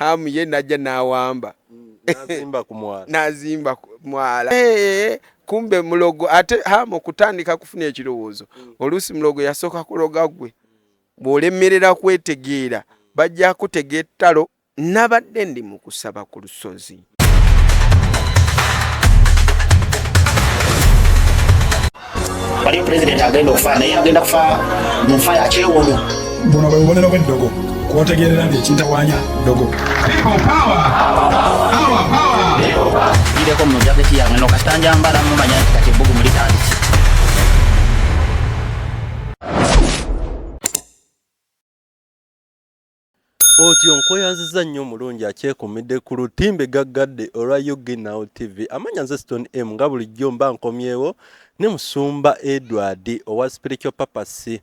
hamu ye najja n'awamba nazimba ku mwala kumbe mulogo ate hamu kutandika kufuna ekirowoozo oluusi mulogo yasooka kuloga gwe bw'olemerera kwetegeera bajja kutega ettalo nabadde ndi mu kusaba ku lusozi. Waliyo president agenda okufa naye agenda kufa mu nfa ya kyewuunyo. Buno bwe bubonero bw'eddogo kwotegeerera nti ekintawanya ddogo. Ireko mu jaketi yange no kasitanja mbala mumanya nti kati ebbugu mulitandise. Otyo nkoyanziza nnyo mulungi akyekuumidde ku lutimbe gaggadde olwa Yugi Now TV. Amanya nze Stone M nga bulijjo mba nkomyewo ne Musumba Edward owa Spiritual Purpose.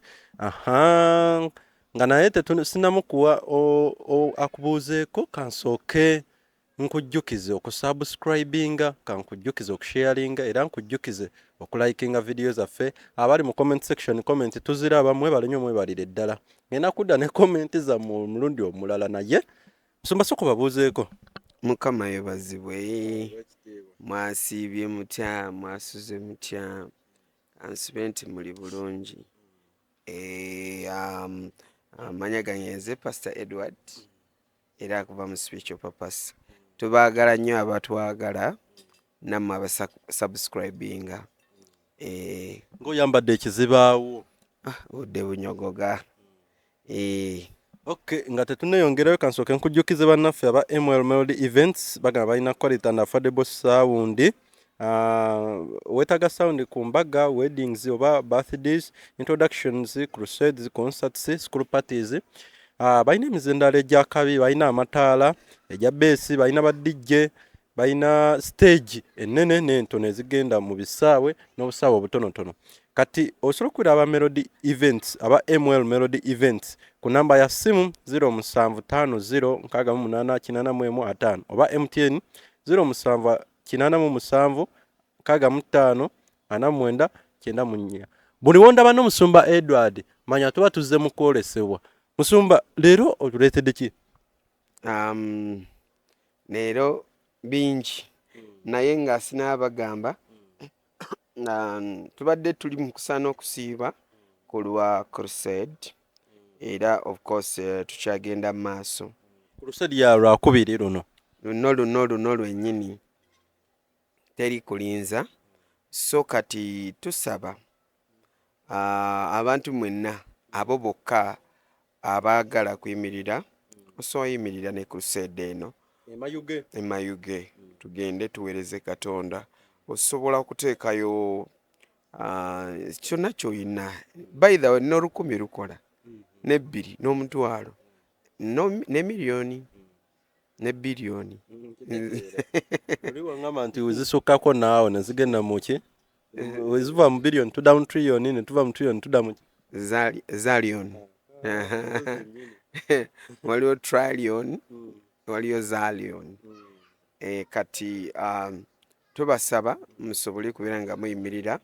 Nga naye sinamukuwa akubuuzeeko kansooke nkujjukize okusubscribinga, kankujjukize okusharinga era nkujjukize okulikinga video zaffe. Abali mu comment section comment tuziraba mwebale nnyo mwebalire ddala. Ngenda kudda ne comment za mu mulundi omulala naye Musumba soko babuuzeeko. Mukama yebazibwe mwasiibye mutya mwasuze mutya ansibe nti muli bulungi. Amanya ganyenze Pastor Edward era akuva mu Spiritual Purpose. Tubaagala nnyo abatwagala nammwe abasubscribinga. Ng'oyambadde ekizibaawo. Budde bunyogoga. Okay, nga tetuneyongerayo kansooke nkujjukize bannaffe aba ML Melody Events bagamba balina quality and affordable sound. Wetaaga sound ku mbaga, weddings oba birthdays, introductions, crusades, concerts, school parties. Balina emizindalo egy'akabi, balina amataala, egya bass, balina ba DJ, balina stage ennene n'entono ezigenda mu bisaawe n'obusaawe obutonotono. Kati osobola okuwulira aba Melody Events, aba ML Melody Events ku namba ya simu 0750688185 oba MTN 0787654994. Buli wondaba n'Omusumba Edward manya tuba tuzze mu kwolesebwa. Musumba leero otuleetedde ki? Leero bingi naye nga sinaabagamba tubadde tuli mu kusaana okusiiba ku lwa crusade era of course tukyagenda mu maaso. Crusade ya lwakubiri luno lwennyini teri kulinza so kati tusaba abantu mwenna abo bokka abaagala kuyimirira osobola yimirira ne crusade eno emayuge tugende tuweereze Katonda. Osobola okuteekayo kyonna ky'olina by the way n'olukumi lukola n'ebbiri n'omutwalo ne miliyoni ne biliyoni. Oli wangamba nti wezisukkako naawe ne zigenda mu ki? Weziva mu biliyoni tudda mu triliyoni ne tuva mu triliyoni tudda mu zaliyoni. Waliwo triliyoni waliyo zaliyoni. Kati tubasaba musobole kubeera nga muyimirira.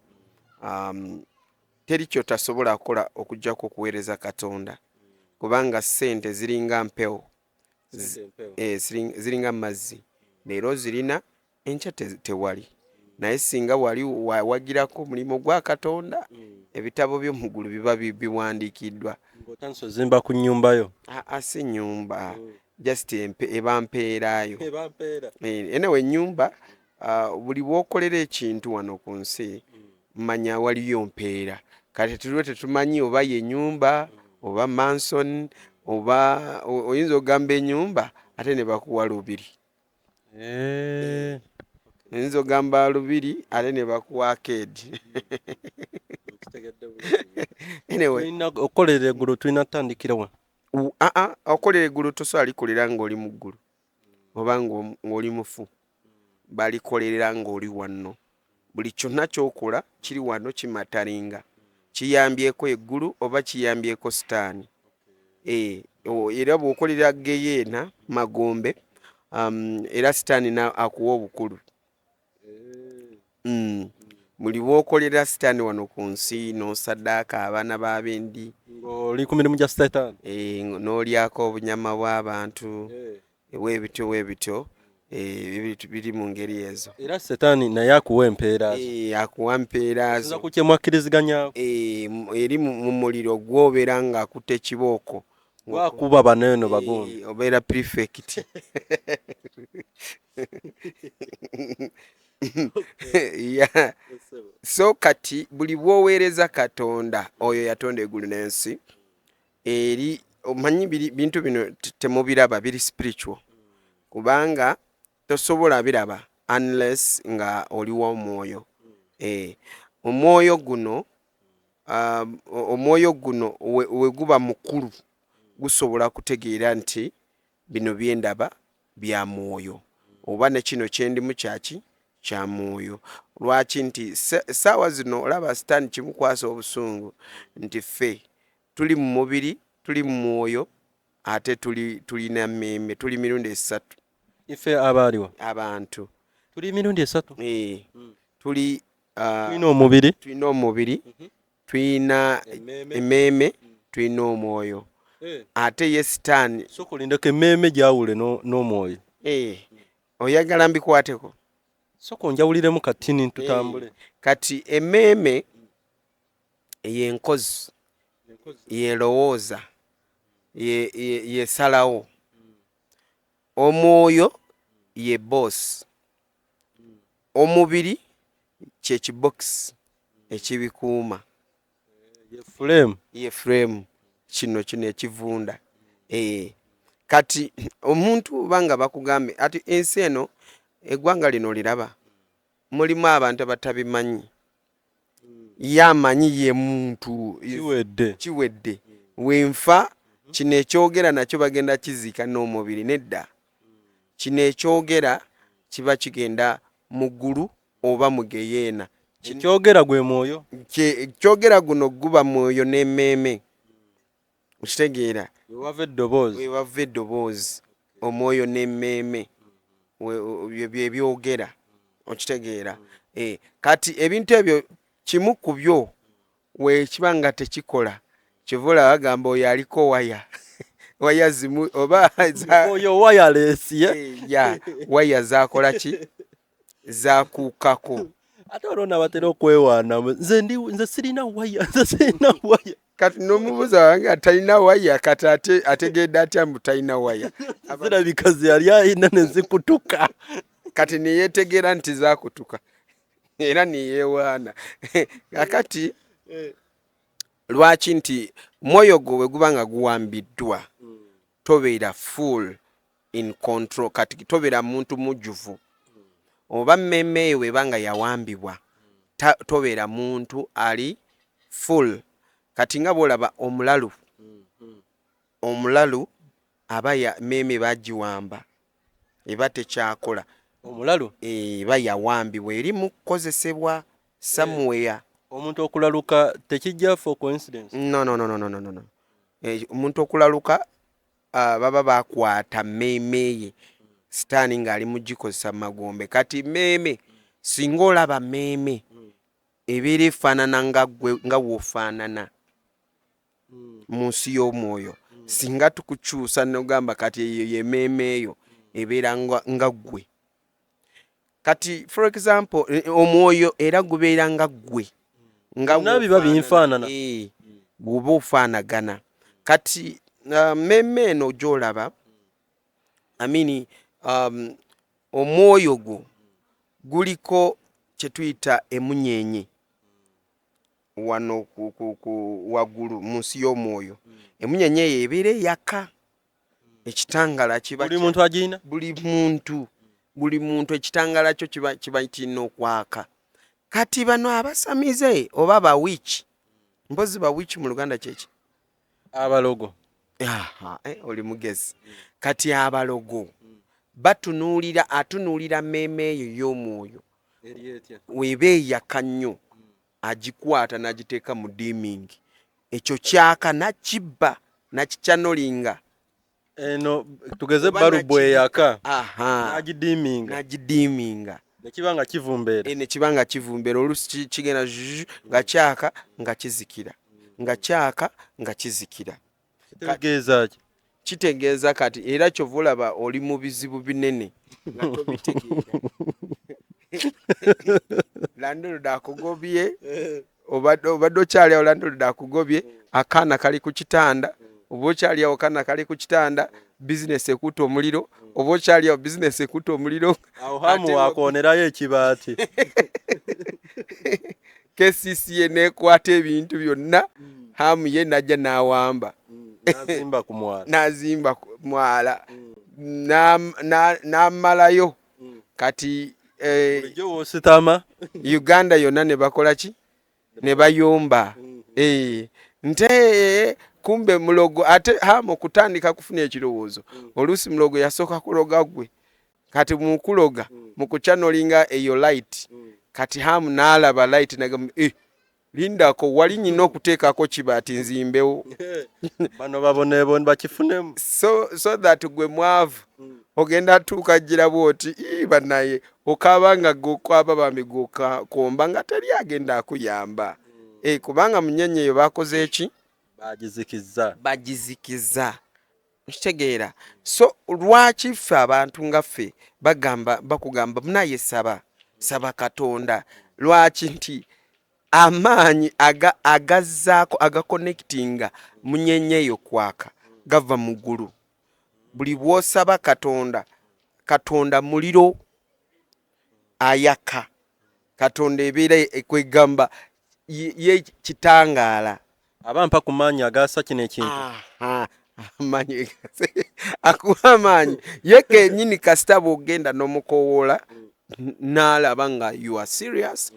Teri kyotasobola kukola okuggyako okuweereza Katonda kubanga ssente ziringa mpewo, ziringa mazzi leero zirina enkya tewali, naye singa wali wagirako omulimu gwa Katonda ebitabo by'omuggulu biba biwandiikiddwa. Ozimba ku nnyumbayo? Si nnyumba, just eba mpeerayo. Anyway ennyumba buli bw'okolera ekintu wano ku nsi manya waliyo mpeera. Kati tuliwo tetumanyi oba ye nnyumba oba manson oba oyinza ogamba ennyumba ate ne bakuwa lubiri. Oyinza ogamba lubiri ate ne bakuwa arcade. Anyway okolera eggulu tulina tutandikira wa? Okolera eggulu tosobola likolera ng'oli mu ggulu oba ng'oli mufu. Balikolerera ng'oli wano. Buli kyonna ky'okola kiri wano kimatalinga. Kiyambyeko eggulu oba kiyambyeko sitaani. Era bw'okolera geyeena magombe era sitaani akuwa obukulu. Buli bw'okolera sitaani wano ku nsi n'osaddaaka abaana b'abendi ng'oli ku mirimu gya sitaani, n'olyako obunyama bw'abantu weebityo biri mu ngeri ezo. Era setaani naye akuwa empeera akuwa mpeera zo ku kye mwakkiriziganyako eri mu muliro gw'obeera ng'akutte ekibooko gwakuba bano eno bagundi obeera prefect. Yeah. So kati buli bw'oweereza Katonda oyo yatonda eggulu n'ensi eri omanyi bintu bino temubiraba biri spiritual kubanga tosobola biraba unless nga oliwo omwoyo. Omwoyo guno we guba mukulu gusobola kutegeera nti bino byendaba bya mwoyo oba ne kino kyendimu kyaki kya mwoyo. Lwaki nti saawa zino olaba Sitaani kimukwasa obusungu nti ffe tuli mu mubiri tuli mu mwoyo ate tulina mmemme tuli mirundi esatu. Ife abaaliwa abantu tuli mirundi esatu tulina omubiri tulina emmeeme tulina omwoyo. Ate ye Sitaani sokolindeko emmeeme gyawule n'omwoyo. Oyagala mbikwateko soko njawuliremu katini tutambule. Kati emmeeme y'enkozi yerowooza yesalawo. Omwoyo ye boss. Omubiri kye kibokisi ekibikuuma ye frame kino ekivunda. Kati omuntu banga bakugambye ati ensi eno eggwanga lino liraba mulimu abantu abatabimanyi yamanyi ye muntu kiwedde wenfa kino ekyogera nakyo bagenda kiziika n'omubiri nedda. Kino ekyogera kiba kigenda mu ggulu oba mu geyeena. Kyogera gwe mwoyo kyogera guno guba mwoyo n'emmeeme okitegeera wewava eddoboozi omwoyo n'emmeeme byebyogerera okitegeera. Kati ebintu ebyo kimu ku byo wekiba nga tekikola kivula bagamba oyo aliko waya zimu oba oyo wireless waya zakola ki zakuukako. Ate olwona batera okwewaana nze sirina waya kati n'omubuuza wange atalina waya kati ategedde atya mbu talina waya zirabika ze yali ayina ne zikutuka kati neyetegeera nti zakutuka era neyewaana. Kakati lwaki nti mwoyo gwo bwe guba nga guwambiddwa tobeera full in control. Kati tobeera muntu mujjuvu oba mmemme eyo weba nga yawambibwa tobeera muntu ali full. Kati nga bwolaba omulalu aba mmemme bagiwamba eba tekyakola. Omulalu eba yawambibwa eri mu kukozesebwa somewhere. Omuntu okulaluka tekijja for coincidence. No. Omuntu okulaluka baba bakwata mmemme ye Sitaani ng'ali mugikozesa mu magombe. Kati mmemme singa olaba mmemme ebeera efaanana nga woofaanana mu nsi y'omwoyo. Singa tukukyusa nogamba kati eyo ye mmemme eyo ebeera nga ggwe. Kati for example omwoyo era gubeera nga ggwe nga biba binfaanana bw'oba ofaanagana. Kati mmemme eno gy'olaba omwoyo gwo guliko kye tuyita emunyenye wano waggulu mu nsi y'omwoyo. Emunyenye eyo ebeera eyaka ekitangala kiba buli muntu agina buli muntu ekitangala kyo kiba kirina okwaka. Kati bano abasamize oba bawiki mpozi bawiki mu Luganda kyeki abalogo. Oli mugezi. Kati abalogo atunuulira mmemme eyo y'omwoyo weba eyaka nnyo agikwata n'agiteeka mu dimming. Ekyo kyaka nakibba nakikyanolinga eno tugeze balubu eyaka nagidiminga nekibanga kivumbeera nekibanga kivumbeera olusi kigenda nga kyaka nga kizikira nga kyaka nga kizikira. Kitegeeza ki kitegeeza kati era kyovulaba oli mu bizibu binene nga tobitegeera. Landlord akugobye obadde okyali awo landlord akugobye akaana kali ku kitanda oba okyali awo kaana kali ku kitanda bizinesi ekuta omuliro oba okyali awo bizinesi ekuta omuliro awo hamu wakonerayo ekibaati KCCA nekwata ebintu byonna hamu ye najja n'awamba n'azimba ku mwala n'amalayo kati Uganda yonna ne bakola ki ne bayomba nte kumbe mulogo ate hamu kutandika kufuna ekirowoozo oluusi mulogo yasooka kuloga gwe kati mukuloga mukuchanolinga eyo light kati hamu n'alaba light nagamba lindako wali nyina okuteekako kibaati nzimbewo bano babonebo bakifunemu so that gwe mwavu ogenda tuuka gira bwoti banaye okabanga gokwaba bambi gokomba nga teri agenda akuyamba kubanga munyenye eyo bakoze eki bagizikiza nkitegeera so lwaki ffe abantu nga ffe bakugamba munaye saba Katonda lwaki nti amaanyi agazzaako agakonnekitinga munyenye eyo kwaka gava mu ggulu buli bw'osaba Katonda muliro ayaka Katonda ebeera ekwegamba ye kitangaala abampa ku maanyi agasa kino ekintu amaanyi akuwa amaanyi ye kenyini kasita bw'ogenda n'omukowoola n'alaba nga you are serious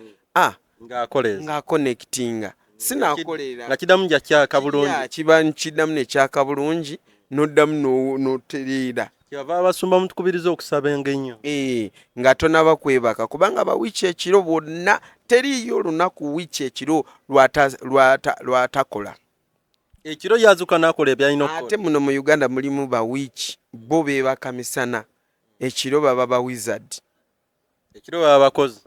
ng'akonekitinga sinaakolera nga kidamu jakyaka bulungi kiba kidamu nekyaka bulungi n'oddamu n'otereera kyava abasumba mutukubiriza okusaba ennyo nga tonaba kwebaka kubanga bawiiki ekiro bonna teriiyo olunaku wiiki ekiro lwatakola ekiro yazuka nakola ebyalina okukola ate muno mu Uganda mulimu bawiiki bo beebaka misana ekiro baba ba wizard ekiro baba bakozi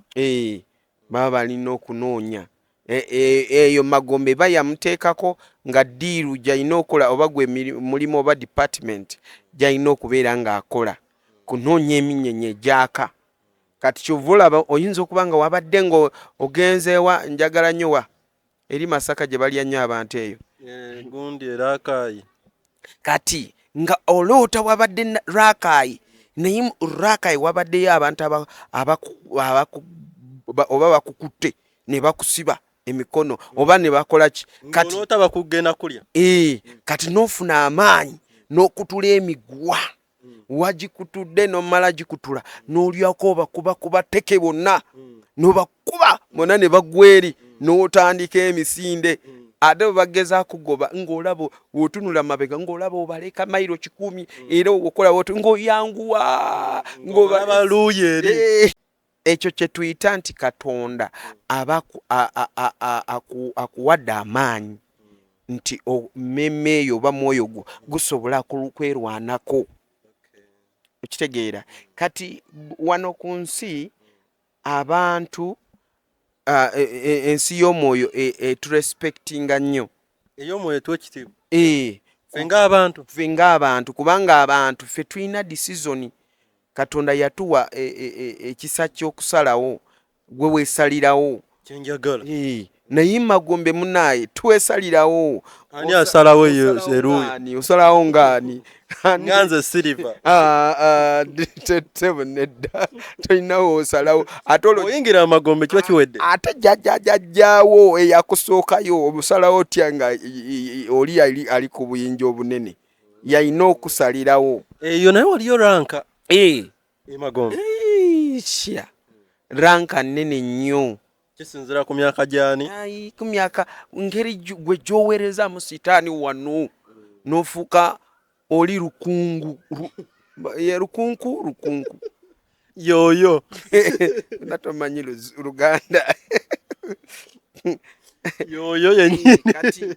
baba balina okunoonya eyo magombe bayamuteekako nga diiru gyalina okola oba gwe mulimu oba department gyalina okubeera ng'akola kunoonya eminyenye egyaka kati kyovulaba oyinza okuba nga wabadde nga ogenzeewa njagala nnyowa eri Masaka gye balya nnyo abantu eyo gundi Rakai kati nga oloota wabadde Rakai naye Rakai wabaddeyo abantu oba bakukutte ne bakusiba emikono oba ne bakola ki kati oloota bakugenda kulya kati n'ofuna amaanyi n'okutula emigwa wagikutudde n'omala gikutula n'olyako obakuba teke bonna n'obakuba bonna ne bagweri n'otandika emisinde ate bageza kugoba ng'olaba wotunula mabega ng'olaba obaleka mailo 10 era okola wotu ng'oyanguwa ng'olaba luuye eri ekyo kye tuyita nti Katonda akuwadde amaanyi nti mmemme eyo oba mwoyo gwo gusobola kwerwanako okitegeera kati wano ku nsi abantu ensi y'omwoyo turespectinga nnyo ey'omwoyo twekitiibwa ffe ng'abantu kubanga abantu ffe tulina decision Katonda yatuwa ekisa ky'okusalawo gwe weesalirawo kyenjagala naye magombe munaye tuweesalirawo ani asalawo eyo seruuyi osalawo ngaani nganze Silver nedda tolinawo osalawo ate oyingira amagombe kiba kiwedde ate jjajjaawo eyakusookayo obusalawo otya nga oli ali ku buyinja obunene yalina okusalirawo eyo naye waliyo ranka magombe ranka nnene nnyo kisinzira ku myaka gyani ku myaka ngeri gwe gyoweerezaamu sitaani wano n'ofuuka oli lukungu yoyo natomanyi Luganda yoyo yenyini kati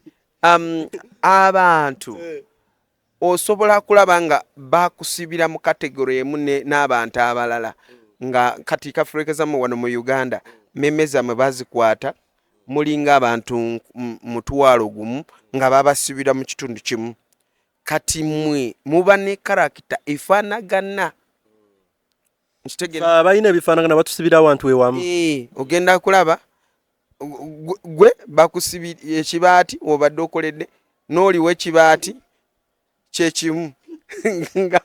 abantu osobola kulaba nga bakusibira mu kategori emu n'abantu abalala nga kati kafurekezamu wano mu Uganda meme zammwe bazikwata mulinga abantu mutwalo gumu nga babasibira mu kitundu kimu kati mwe muba ne karakita efaanagana. Abalina ebifaanagana batusibira awantu ewamu. Ogenda kulaba gwe bakusibira ekibaati obadde okoledde n'oliwo ekibaati kyekimu nga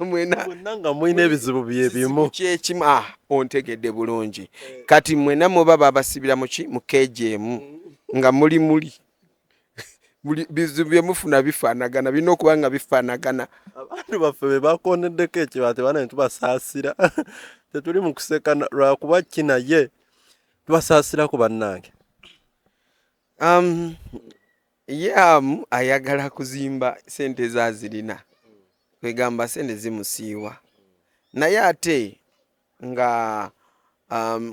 nga mwina ebizibu byebimu kyekimu. Ontegedde bulungi. Kati mwena muba babasibira mu keeji emu nga muli bizibu bye mufuna bifaanagana, birina okuba nga bifaanagana. Abantu baffe be bakoneddeko ekibaati bana ne tubasaasira. Tetuli mu kuseka lwakuba kinaye tubasaasira ku bannange. Yamu ayagala kuzimba sente zazirina, kwegamba sente zimusiiwa. Naye ate nga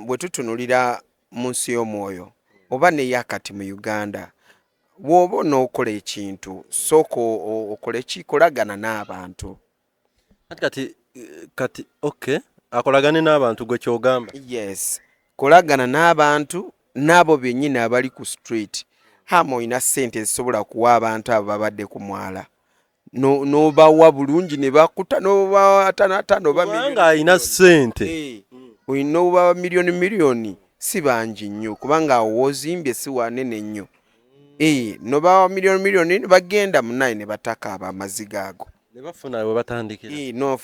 bwe tutunulira mu nsi y'omwoyo oba neyakati mu Uganda, bw'oba n'okola ekintu sooka okole kikolagana n'abantu. Kati okay, akolagane n'abantu gwe kyogamba. Yes, kolagana n'abantu n'abo bennyini abali ku street. Hama oyina ssente zisobola kuwa abantu abo babadde ku mwala, n'obawa bulungi ne bakuta n'obawa atano oba miliyoni. Ayina ssente oyina obawa miliyoni si bangi nnyo kubanga awo woozimbye si wanene nnyo. N'obawa miliyoni ne bagenda munaye ne bataka abo amaziga ago ne bafuna we batandikira.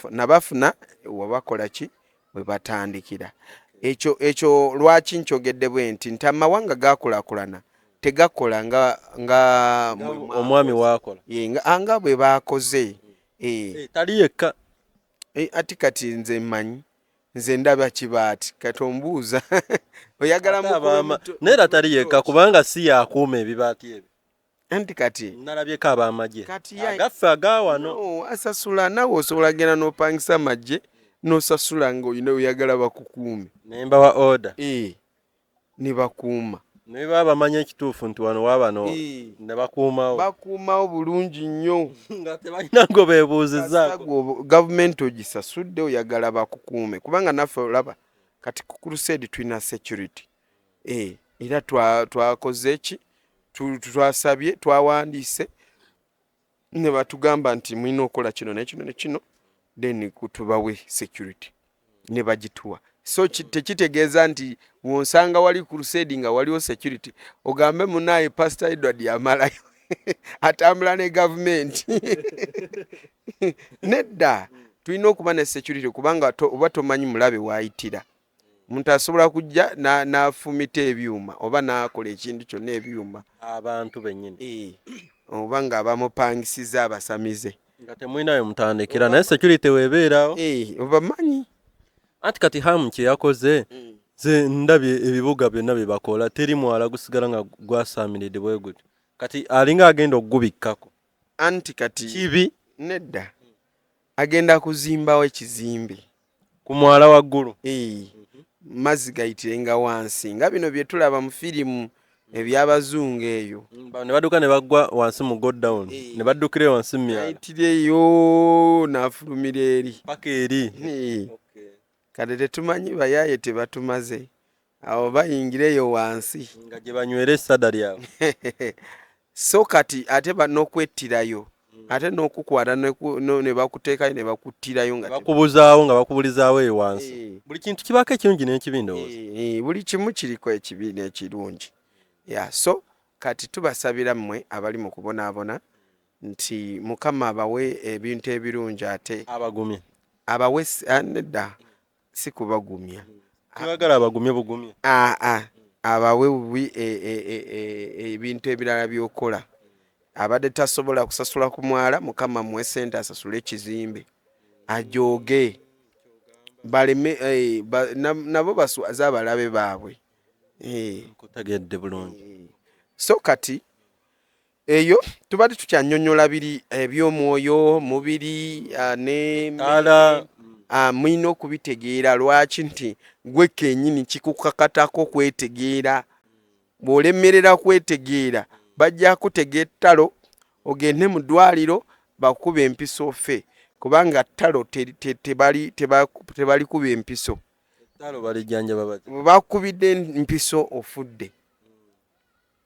Nabafuna we bakola ki we batandikira. Ekyo lwaki nkyogedde bwe nti amawanga gakulaakulana tegakola nga omwami wakola nga bwe bakoze. Tali yekka. Ati kati nze mmanyi, nze ndaba kibaati kati ombuuza oyagala neera tali yekka kubanga si yakuuma ebibaati ebyo. Anti kati nalabyeko ab'amagye agaffe agaawano. Asasula nawe osobola genda n'opangisa amagye n'osasula ng'olina oyagala bakukuume. Nemba wa order. Ne bakuuma. Ne baba bamanya ekituufu nti wano waabano ne bakuumawo. Bakuumawo bulungi nnyo. Nga tebalina ngo beebuuzizaako. Gavumenti ogisasudde oyagala bakukuume. Kubanga naffe olaba kati ku Crusade tulina security. Era twakoze ki? Twasabye, twawandiise ne batugamba nti mulina okukola kino n'ekino n'ekino, then kutubawe security ne bagituwa. So tekitegeeza nti wonsanga wali Crusade nga waliwo security ogambe munaye Pastor Edward yamalayo atambula ne gavumenti. Nedda tulina okuba ne security kubanga oba tomanyi mulabe waayitira. Omuntu asobola kujja n'afumita ebyuma oba n'akola ekintu kyonna ebyuma. Abantu bennyini. Oba nga bamupangisiza abasamize. Nga temwinayo mutandikira naye security weebeerawo. Obamanyi. Anti kati Hamu kye yakoze ze ndabye ebibuga byonna bye bakola teri mwala gusigala nga gwasaamiridde bwe gutyo. Kati alinga agenda okugubikkako. Anti kati kibi nedda agenda kuzimbawo ekizimbe ku mwala waggulu. Mazzi gayitirenga wansi nga bino bye tulaba mu firimu eby'abazungu eyo. Ne badduka ne bagwa wansi mu go down ne baddukira wansi mu myala. Ayitireyo n'afulumira eri. Paka eri. Kati tetumanyi bayaaye tebatumaze awo bayingireyo wansi nga gye banywera essada lyabwe. So kati ate n'okwettirayo ate n'okukwata ne bakuteekayo ne bakuttirayo nga bakubuzaawo nga bakubulizaawo eyo wansi. Buli kintu kibaako ekirungi n'ekibi ndowooza. Buli kimu kiriko ekibi n'ekirungi. So kati tubasabira mmwe abali mu kubonaabona nti Mukama abawe ebintu ebirungi ate abagumye abawe nedda si kubagumya. Tebagala abagumye bugumye. Abawe bubi ebintu ebirala by'okola. Abadde tasobola kusasula ku mwala Mukama muwe ssente asasule ekizimbe ajooge baleme nabo baswaza abalabe baabwe. Kutegedde bulungi. So kati eyo tubadde tukyannyonnyola biri eby'omwoyo mubiri ne mwina okubitegeera lwaki nti gwe kennyini kikukakatako kwetegeera. Bw'olemerera kwetegeera bajja kutegeera ettalo ogende mu ddwaliro bakuba empiso ofe kubanga ttalo tebali kuba empiso. Ettalo balijjanjaba bati. Bakubidde empiso ofudde.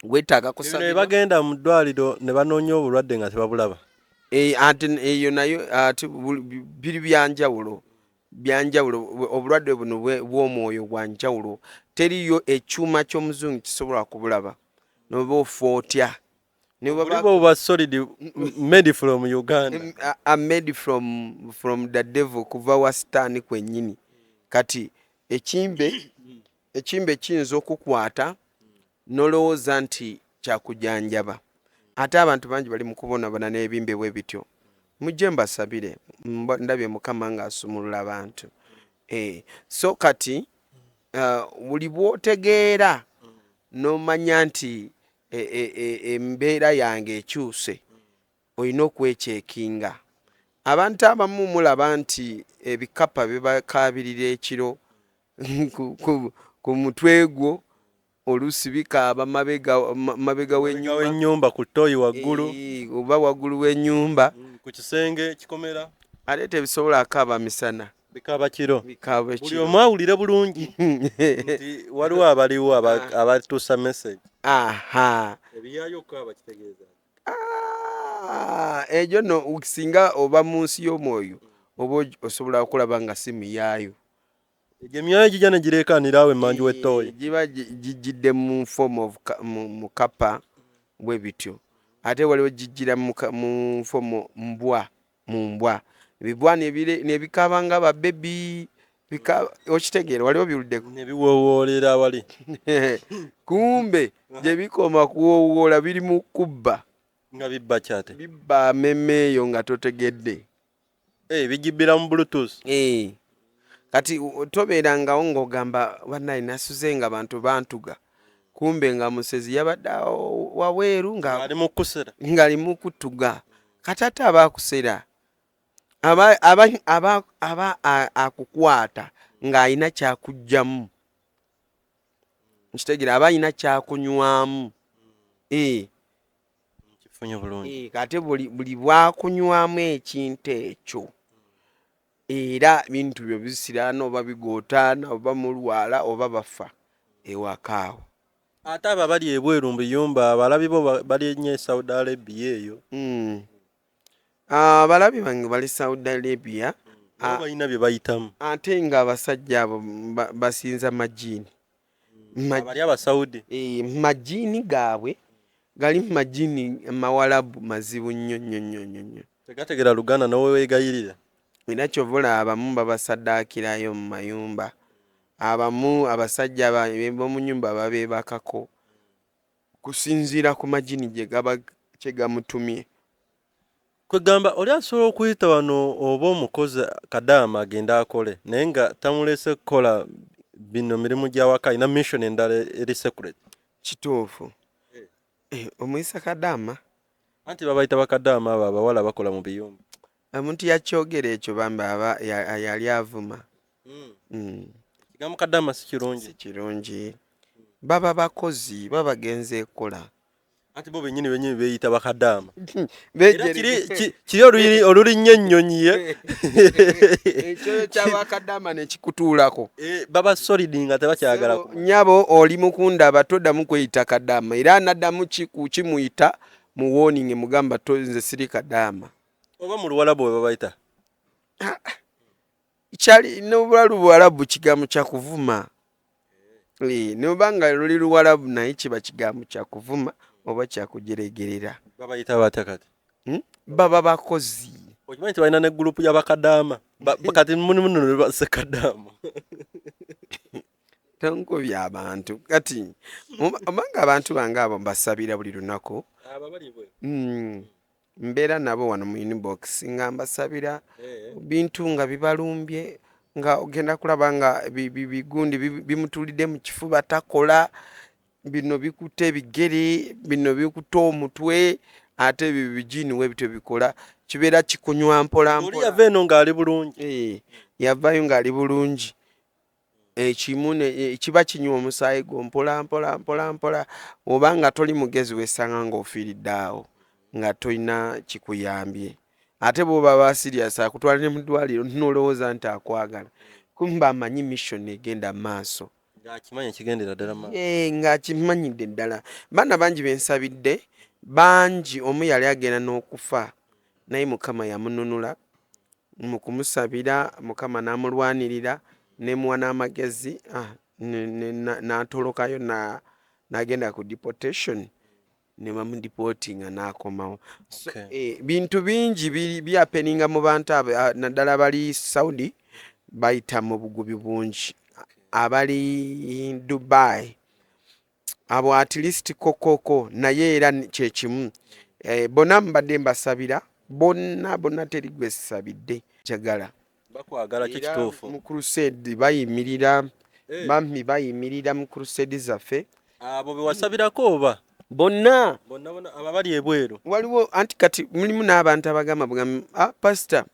Wetaaga kusabira. Ne bagenda mu ddwaliro ne banoonya obulwadde nga tebabulaba. ate eyo nayo ate biri byanjawulo obulwadde buno bw'omwoyo bwa njawulo teriyo ekyuma ky'omuzungu kisobola kubulaba noba ofa otya Bulibo solid made from Uganda. Made from the devil kuva wa sitaani kwennyini kati ekimbe kiyinza okukwata nolowooza nti kyakujanjaba ate abantu bangi bali mu kubonabona n'ebimbe bwe bityo mujje mbasabire ndabye Mukama ng'asumulula abantu so kati buli bw'otegeera n'omanya nti embeera yange ekyuse olina okwekyekinga abantu abamu mulaba nti ebikapa bibakaabirira ekiro ku mutwe gwo oluusi bikaaba mabega w'ennyumba ku ttooyi waggulu oba waggulu w'ennyumba ku kisenge kikomera ate tebisobola akaaba misana bikaaba kiro buli omu awulire bulungi nti waliwo abaliwo abatuusa message ebiyaayo okaaba kitegeeza egyo no singa oba mu nsi y'omwoyo oba osobola okulaba nga si muyaayo egyo emyaayo gijja ne gireekaanira awo emmanju w'ettooyi giba gijjidde mu form of mu kapa bwe bityo ate waliwo gijjira mu form mu mbwa ebibwa nebikaaba nga babebi okitegeera waliwo biwuliddeko nebiwoowoolera wali kumbe gye bikoma kuwoowoola biri mu kubba nga bibba kyate bibba memeeyo nga totegedde bigibbira mu bluetooth kati tobeerangawo ng'ogamba bannaye nasuze nga bantu bantuga kumbe nga musezi yabadde waweeru ng'ali mu kutuga kati ate abakusera aba akukwata ng'alina kyakugjamu nkitegeera aba alina kyakunywamu kifunye bulungi kati buli bwakunywamu ekintu ekyo era bintu byo bisiraana oba bigootaana oba mulwala oba bafa ewakaawo ate abo abali ebweru mu biyumba abalabi bo bali nnyo e Saudi Arabia eyo abalabi bange bali Saudi Arabia balina bye bayitamu ate nga abasajja abo basinza majiini bali abasaudi majiini gaabwe gali majiini mawalabu mazibu nnyo tegategera Luganda nawe weegayirira era kyovula abamu babasaddaakirayo mu mayumba abamu abasajja b'omu nyumba babeebakako kusinziira ku majini kye gamutumye kwegamba oli asobola okuyita wano oba omukozi kadaama agenda akole naye nga tamulese kukola bino mirimu gy'awaka alina mission endala eri secret kituufu omuyisa kadaama anti babayita bakadaama abo abawala bakola mu biyumba omuntu yakyogera ekyo bambe aba yali avuma kigambo kadaama si kirungi baba bakozi babagenze ekola anti bo bennyini beeyita bakadaama kiri olulinnyo ennyonyi ekyo kyabakadaama nekikutuulako baba solid nga tebakyagala nyabo oli mukundaba toddamu kweyita kadaama era anaddamu kimuyita mu warning mugamba nze siri kadaama oba mu Luwalabu bwe babayita kyali Luwalabu kigambo kya kuvuma noba nga luli Luwalabu naye kiba kigambo kya kuvuma oba kya kujeregerera babayita batya kati baba bakozi okimanyi nti balina ne gurupu y'abakadaama kati muno basekadaama tonkubya abantu kati obanga abantu bange abo mbasabira buli lunaku mbeera nabo wano mu inbox nga mbasabira bintu nga bibalumbye nga ogenda kulaba nga bigundi bimutulidde mu kifuba takola bino bikutte ebigere bino bikutte omutwe ate bijini we bityo bikola kibeera kikunywa mpola oli yava eno ng'ali bulungi yavayo ng'ali bulungi ekimu kiba kinywa omusaayi gwo mpola oba nga toli mugezi wesanga ng'ofiiridde awo nga tolina kikuyambye ate bw'oba basirias akutwala ne mu ddwaliro nolowooza nti akwagala kumba amanyi mission egenda mu maaso ng'akimanyi ekigendera ddala maaso ng'akimanyidde ddala baana bangi bensabidde bangi omu yali agenda n'okufa naye Mukama yamununula mu kumusabira, Mukama n'amulwanirira nemuwa n'amagezi n'atolokayo n'agenda ku deportation ne bamudipotinga n'akomawo. Bintu bingi byapeninga mu bantu abo naddala bali Saudi bayita mu bugubi bungi, abali Dubai abo at least kokoko naye era kyekimu bonna mbadde mbasabira bonna teri gwe sabidde jagala bakwagala kituufu mu crusade bayimirira bammi bayimirira mu crusade zaffe abo bewasabirako oba bonna ababali ebweru waliwo anti kati mulimu n'abantu abagamba pastor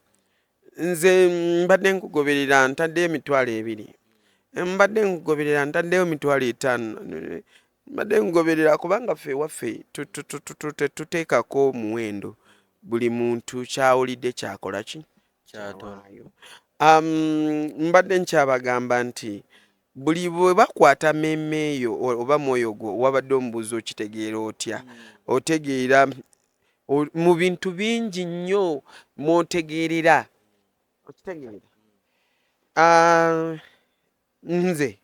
nze mbadde nkugoberera ntaddeyo $2,000 mbadde nkugoberera ntaddeyo $5,000 mbadde nkugoberera kubanga ffe waffe tuteekako muwendo buli muntu kyawulidde kyakola ki kyatolayo. Mbadde nkyabagamba nti buli bwe bakwata memme eyo oba mwoyo gwo wabadde omubuuzi okitegeera otya otegeera mu bintu bingi nnyo mw'otegeerera okitegeera. Nze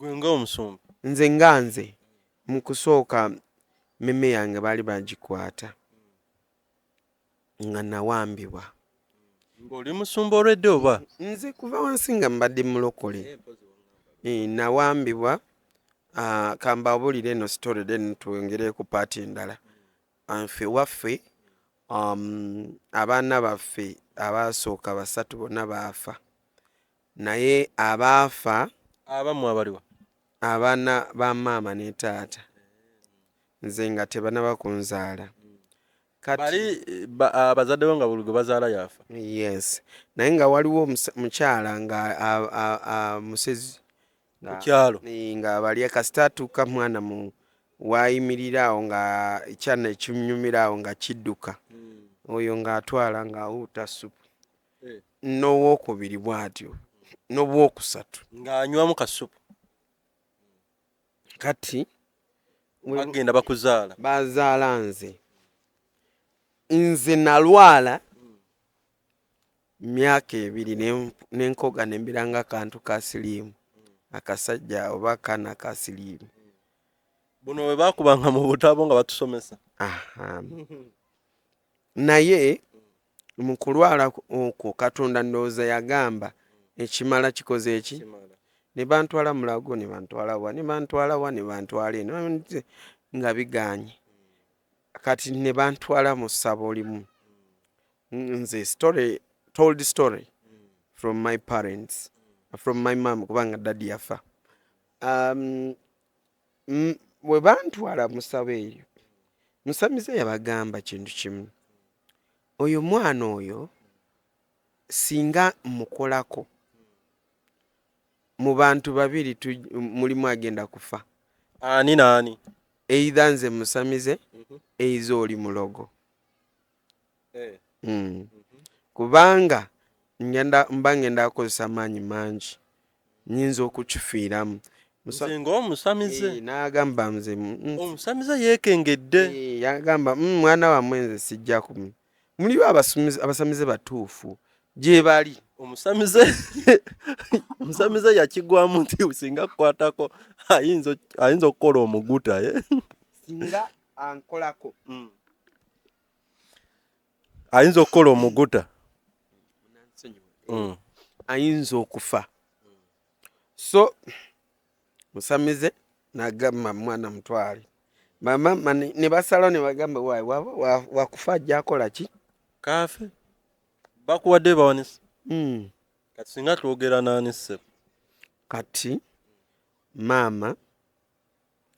ng'omusumba nze mu kusooka memme yange baali bagikwata nga nawambibwa. Ng'oli musumba olwedde oba? Nze kuva wansi nga mbadde mulokole. Nawambibwa kambabulire eno story then twongere ku paati endala. Nfe waffe abaana baffe abaasooka 3 bonna baafa, naye abaafa abamu abaliwa abaana ba maama ne taata nze nga tebanaba kunzaala bali abazadde bo nga buli gwe bazaala yafa. Yes, naye nga waliwo mukyala nga musezi mukyalo nga bali kasita atuuka mwana mu wayimirirawo nga ekyana ekinyumirawo nga kidduka oyo ng'atwala ng'awuuta supu n'owokubiri bw'atyo n'obwokusatu ng'anywamu kasupu. Kati bagenda bakuzaala bazaala nze nalwala myaka 2 n'enkoga nembiranga akantu ka siriimu akasajja oba kana ka siriimu. buno we bakubanga mu butabo nga batusomesa. Naye mu kulwala okwo Katonda ndowooza yagamba ekimala kikoze eki ne bantwala Mulago ne bantwala wa ne bantwala eno nga biganye kati ne bantwala mu ssabo limu. Nze told story from my parents, from my mom kubanga daddy yafa. Bwe bantwala mu ssabo eyo musamize yabagamba kintu kimu, oyo mwana oyo singa mukolako mu bantu 2 mulimu agenda kufa. Ani naani? Either nze musamize eiza oli mulogo. Kubanga ngenda akozesa maanyi mangi nyinza okukifiiramu. Nze ng'omusamize n'agamba nze omusamize yeekengedde yagamba mwana wammwe nze sijja kumu. Muliwo abasamize batuufu gye bali. Omusamize yakigwamu nti singa kukwatako ayinza okukola omuguta singa ankolako ayinza okukola omuguta ayinza okufa. So musamize n'agamba mwana mutwale mama ne basalawo ne bagamba wakufa ajja akola ki kafe bakuwadde bawanisa. Kati singa twogera naani ssebo kati maama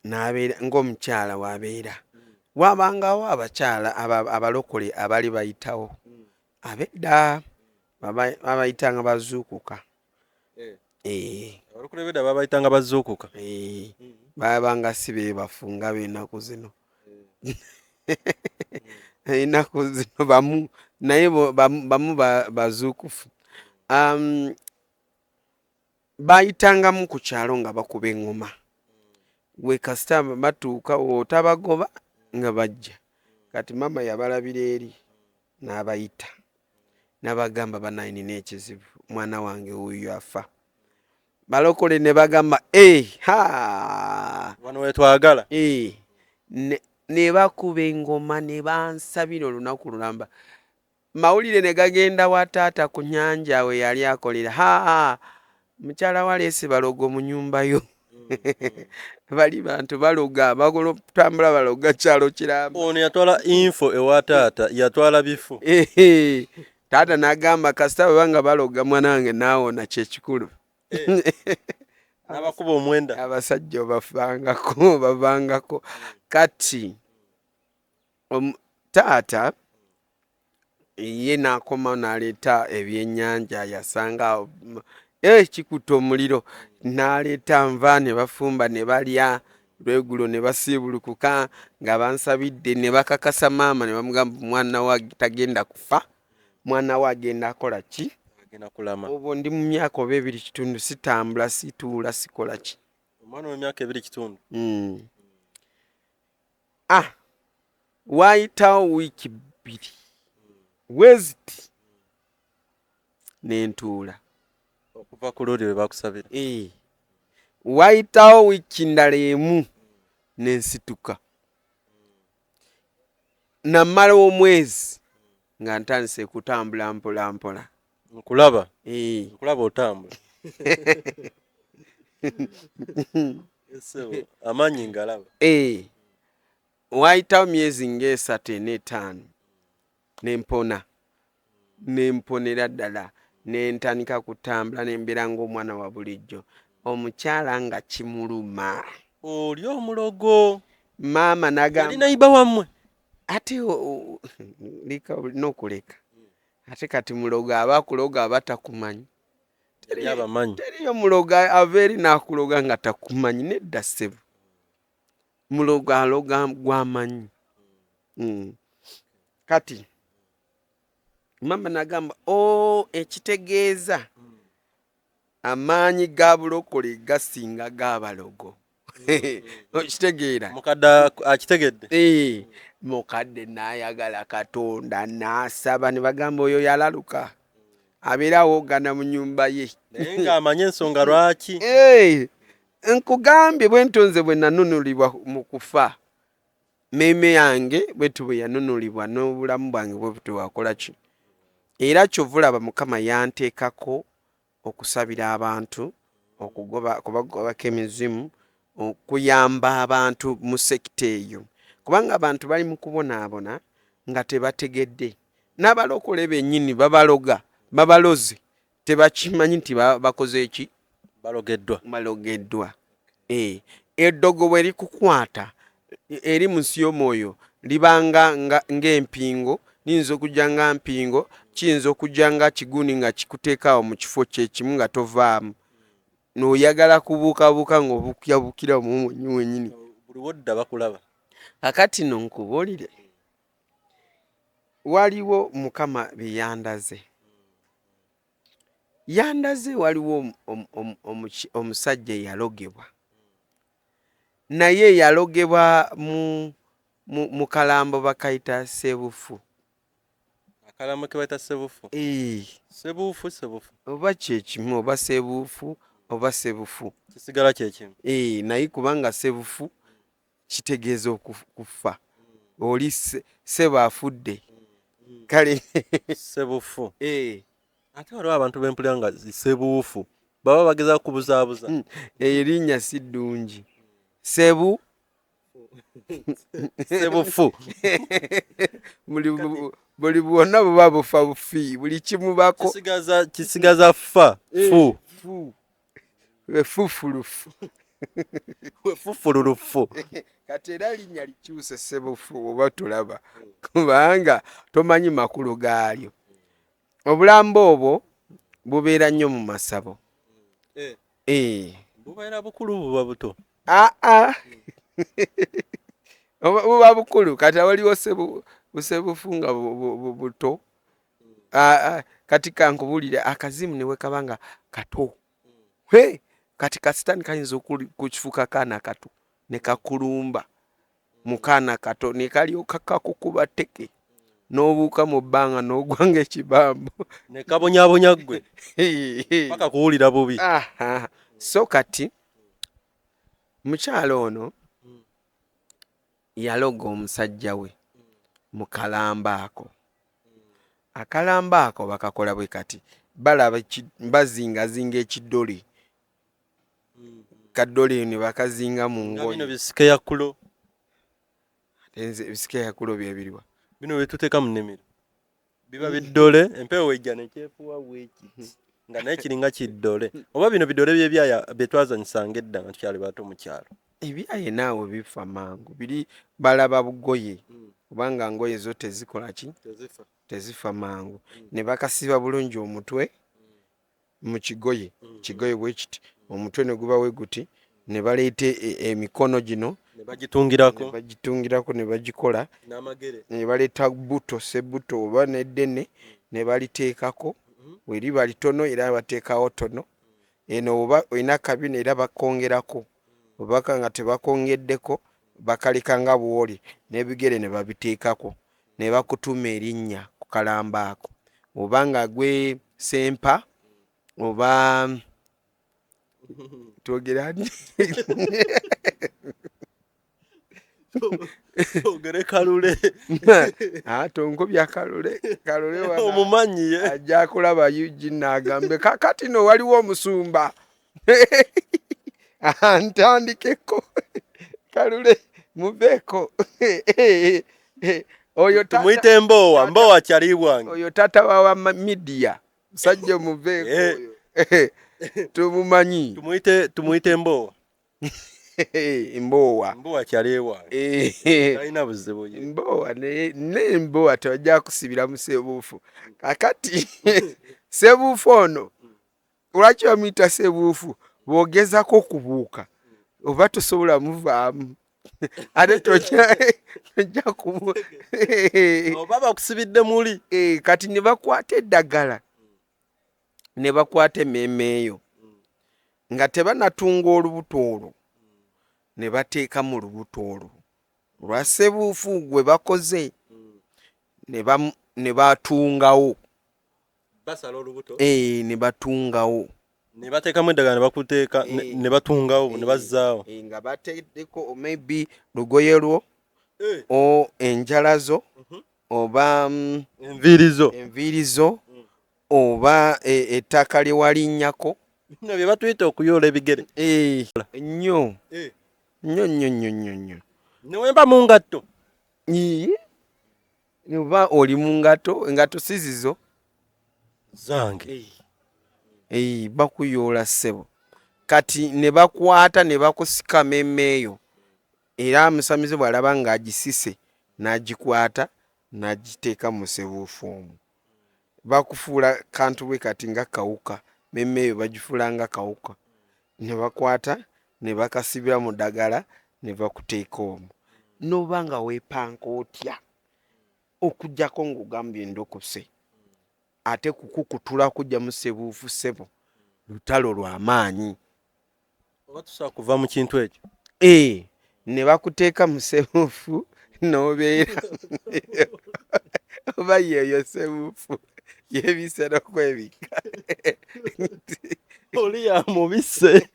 n'abeera ng'omukyala w'abeera wabangawo abakyala abalokole abali bayitawo abedda babayitanga bazuukuka. abalokole bedda babayitanga bazuukuka babanga si beebafunga b'ennaku zino. Ennaku zino bamu naye bamu bazuukufu. Bayitangamu ku kyalo nga bakuba eŋŋoma we kasita batuuka otabagoba nga bajja. Kati mama yabalabira eri n'abayita n'abagamba banayini n'ekizibu mwana wange wuyo afa balokole ne bagamba wano wetwagala ne bakuba engoma ne bansabira olunaku lulamba mawulire ne gagenda wa taata ku nnyanja we yali akolera mukyala wa Leese balogo mu nnyumba yo bali bantu baloga bakola kutambula baloga kyalo kiramba ono yatwala info ewa taata yatwala bifu taata n'agamba kasita bwebanga baloga mwana wange naawona kyekikulu n'abakuba omwenda abasajja bavangako kati taata ye n'akoma n'aleeta ebyennyanja yasanga kikuta omuliro n'aleeta nva ne bafumba ne balya lwegulo ne basiibulukuka nga bansabidde ne bakakasa maama ne bamugamba mwana wa tagenda kufa mwana wa agenda akola ki agenda kulama obwo ndi mu myaka oba 2.5 sitambula situula sikola ki omwana w'emyaka 2.5 waayitawo wiiki 2 weziti n'entuula okuva ku luli we bakusabira waayitawo wiiki ndala emu n'ensituka namala omwezi nga ntandise kutambula mpola mpola nkulaba otambula amaanyi ngalaba waayitawo myezi nga 3 n'empona nemponera ddala nentandika kutambula nembeera ng'omwana wa bulijjo omukyala nga kimuluma oli omulogo maama nagamba nayiba wammwe ate n'okuleka ate kati mulogo abakuloga abatakumanyi teriyo mulogo ava eri n'akuloga nga takumanyi nedda ssebo mulogo aloga gwamanyi kati mama nagamba ekitegeeza amaanyi ga bulokole gasinga g'abalogo okitegeera mukadde akitegedde mukadde n'ayagala Katonda n'asaba ne bagamba oyo yalaluka abeera awoogana mu nnyumba ye naye ng'amanye ensonga lwaki nkugambye bwe ntonze bwe nanunulibwa mu kufa meme yange bwetu bwe yanunulibwa n'obulamu bwange bwe butwakola ki era kyovulaba Mukama yanteekako okusabira abantu okubagobako emizimu okuyamba abantu mu sekita eyo kubanga abantu bali mu kubonaabona nga tebategedde n'abalokole bennyini babaloze tebakimanyi nti bakoze eki balogeddwa eddogo bwe likukwata eri mu nsi y'omwoyo libanga ng'empingo liyinza okujja nga mpingo kiyinza okujja nga kiguni nga kikuteekaawo mu kifo kyekimu nga tovaamu n'oyagala kubuukabuuka ng'obukyabukira mu wennyini buli wodda bakulaba kakati no nkubuulire waliwo Mukama bye yandaze waliwo omusajja eyalogebwa naye yalogebwa mu kalambo bakayita Sebufu akalambo ke bayita Sebufu Sebufu oba kyekimu oba Sebufu oba Sebufu kisigala kyekimu naye kubanga Sebufu kitegeeza okufa oli seba afudde kale Sebufu ate waliwo abantu bempulira nga Sebufu baba bageza kubuzaabuza erinnya si ddungi Sebufu buli bwonna buba bufa bufi buli kimu bako kisigaza fa wefufulufu wefufululufu kati era linnya likyuse Sebufu oba tulaba kubanga tomanyi makulu gaalyo obulambo obwo bubeera nnyo mu masabo bubeera bukulu buba buto buba bukulu kati waliwo Sebufu nga buto kati kankubulire akazimu ne wekabanga kato kati kasitaani kayinza okukifuuka kaana kato ne kakulumba mu kaana kato ne kalyoka kakukuba tteke n'obuuka mu bbanga n'ogwa ng'ekibambo ne kabonyabonya ggwe paka kuwulira bubi. So kati mukyalo ono yaloga omusajja we mu kalamba ako. Akalamba ako bakakola bwe kati balaba bazingazinga ekiddole kaddole ne bakazinga mu ngoye. Bino bisike ya kulo. Ebisike ya kulo bye biriwa Bino byetuteeka mu nnimiro biba biddole empewo ejja ne kyefuwa bwekiti nga naye kiringa kiddole. Oba bino biddole byebyaya bye twazanyisanga edda nga tukyali bato mu kyalo. Ebyaye naawe bifa mangu biri balaba bugoye kubanga ngoye zo tezikola ki tezifa mangu ne bakasiba bulungi omutwe mu kigoye bwe kiti omutwe ne guba we guti ne baleeta emikono gino ne bagitungirako ne bagikola n'amagere ne baleeta buto sebuto oba neddene ne baliteekako weriba litono era bateekawo tono eno oba olina kabina era bakongerako obaka nga tebakongeddeko bakalika nga bwoli n'ebigere ne babiteekako ne bakutuma erinnya ku kalamba ako oba nga gwe sempa oba twogerani ogere kalule tonkobya kalule omumanyi ajja kulaba Eugene n'agambe kakati no waliwo omusumba ntandikeko kalule muveeko oyo tumuyite Mbowa kyali bwange oyo tata wa media musajja muveeko oyo tumumanyi tumuyite Mbowa Mbowa kyali bwange alina buzibu Mbowa tojja kusibira mu sebuufu kakati sebuufu ono lwaki bamuyita sebuufu bwogezako kubuuka oba tosobola muvaamu ate tojja oba bakusibidde muli kati ne bakwata eddagala ne bakwata emmeeme eyo nga tebanatunga olubuto olwo ne bateeka mu lubuto olwo lwa sebuufu gwe bakoze ne batungawo basala olubuto ne batungawo ne bateekamu eddagala ne bakuteeka ne batungawo ne bazzaawo nga bateddeko maybe lugoye lwo o enjala zo oba enviirizo oba ettaka lye walinnyako bino bye batuyita okuyoola ebigere nnyo newemba mu ngatto oba oli mu engatto si zizo zange bakuyoola ssebo kati ne bakwata ne bakusika memme eyo era amusamize bw'alaba ng'agisise n'agikwata n'agiteeka mu sebuufu omwo bakufuula kantu bwe kati nga kawuka memme eyo bagifuula nga kawuka ne bakwata ne bakasibira mu ddagala ne bakuteeka omwo n'oba nga weepanka otya okuggyako ng'ogambye endokose ate kukukutula kujja mu sebuufu ssebo lutalo lw'amaanyi oba tusobola kuva mu kintu ekyo ne bakuteeka mu sebuufu n'obeera oba yeeyo sebuufu yeebise n'okwebika oli yamubise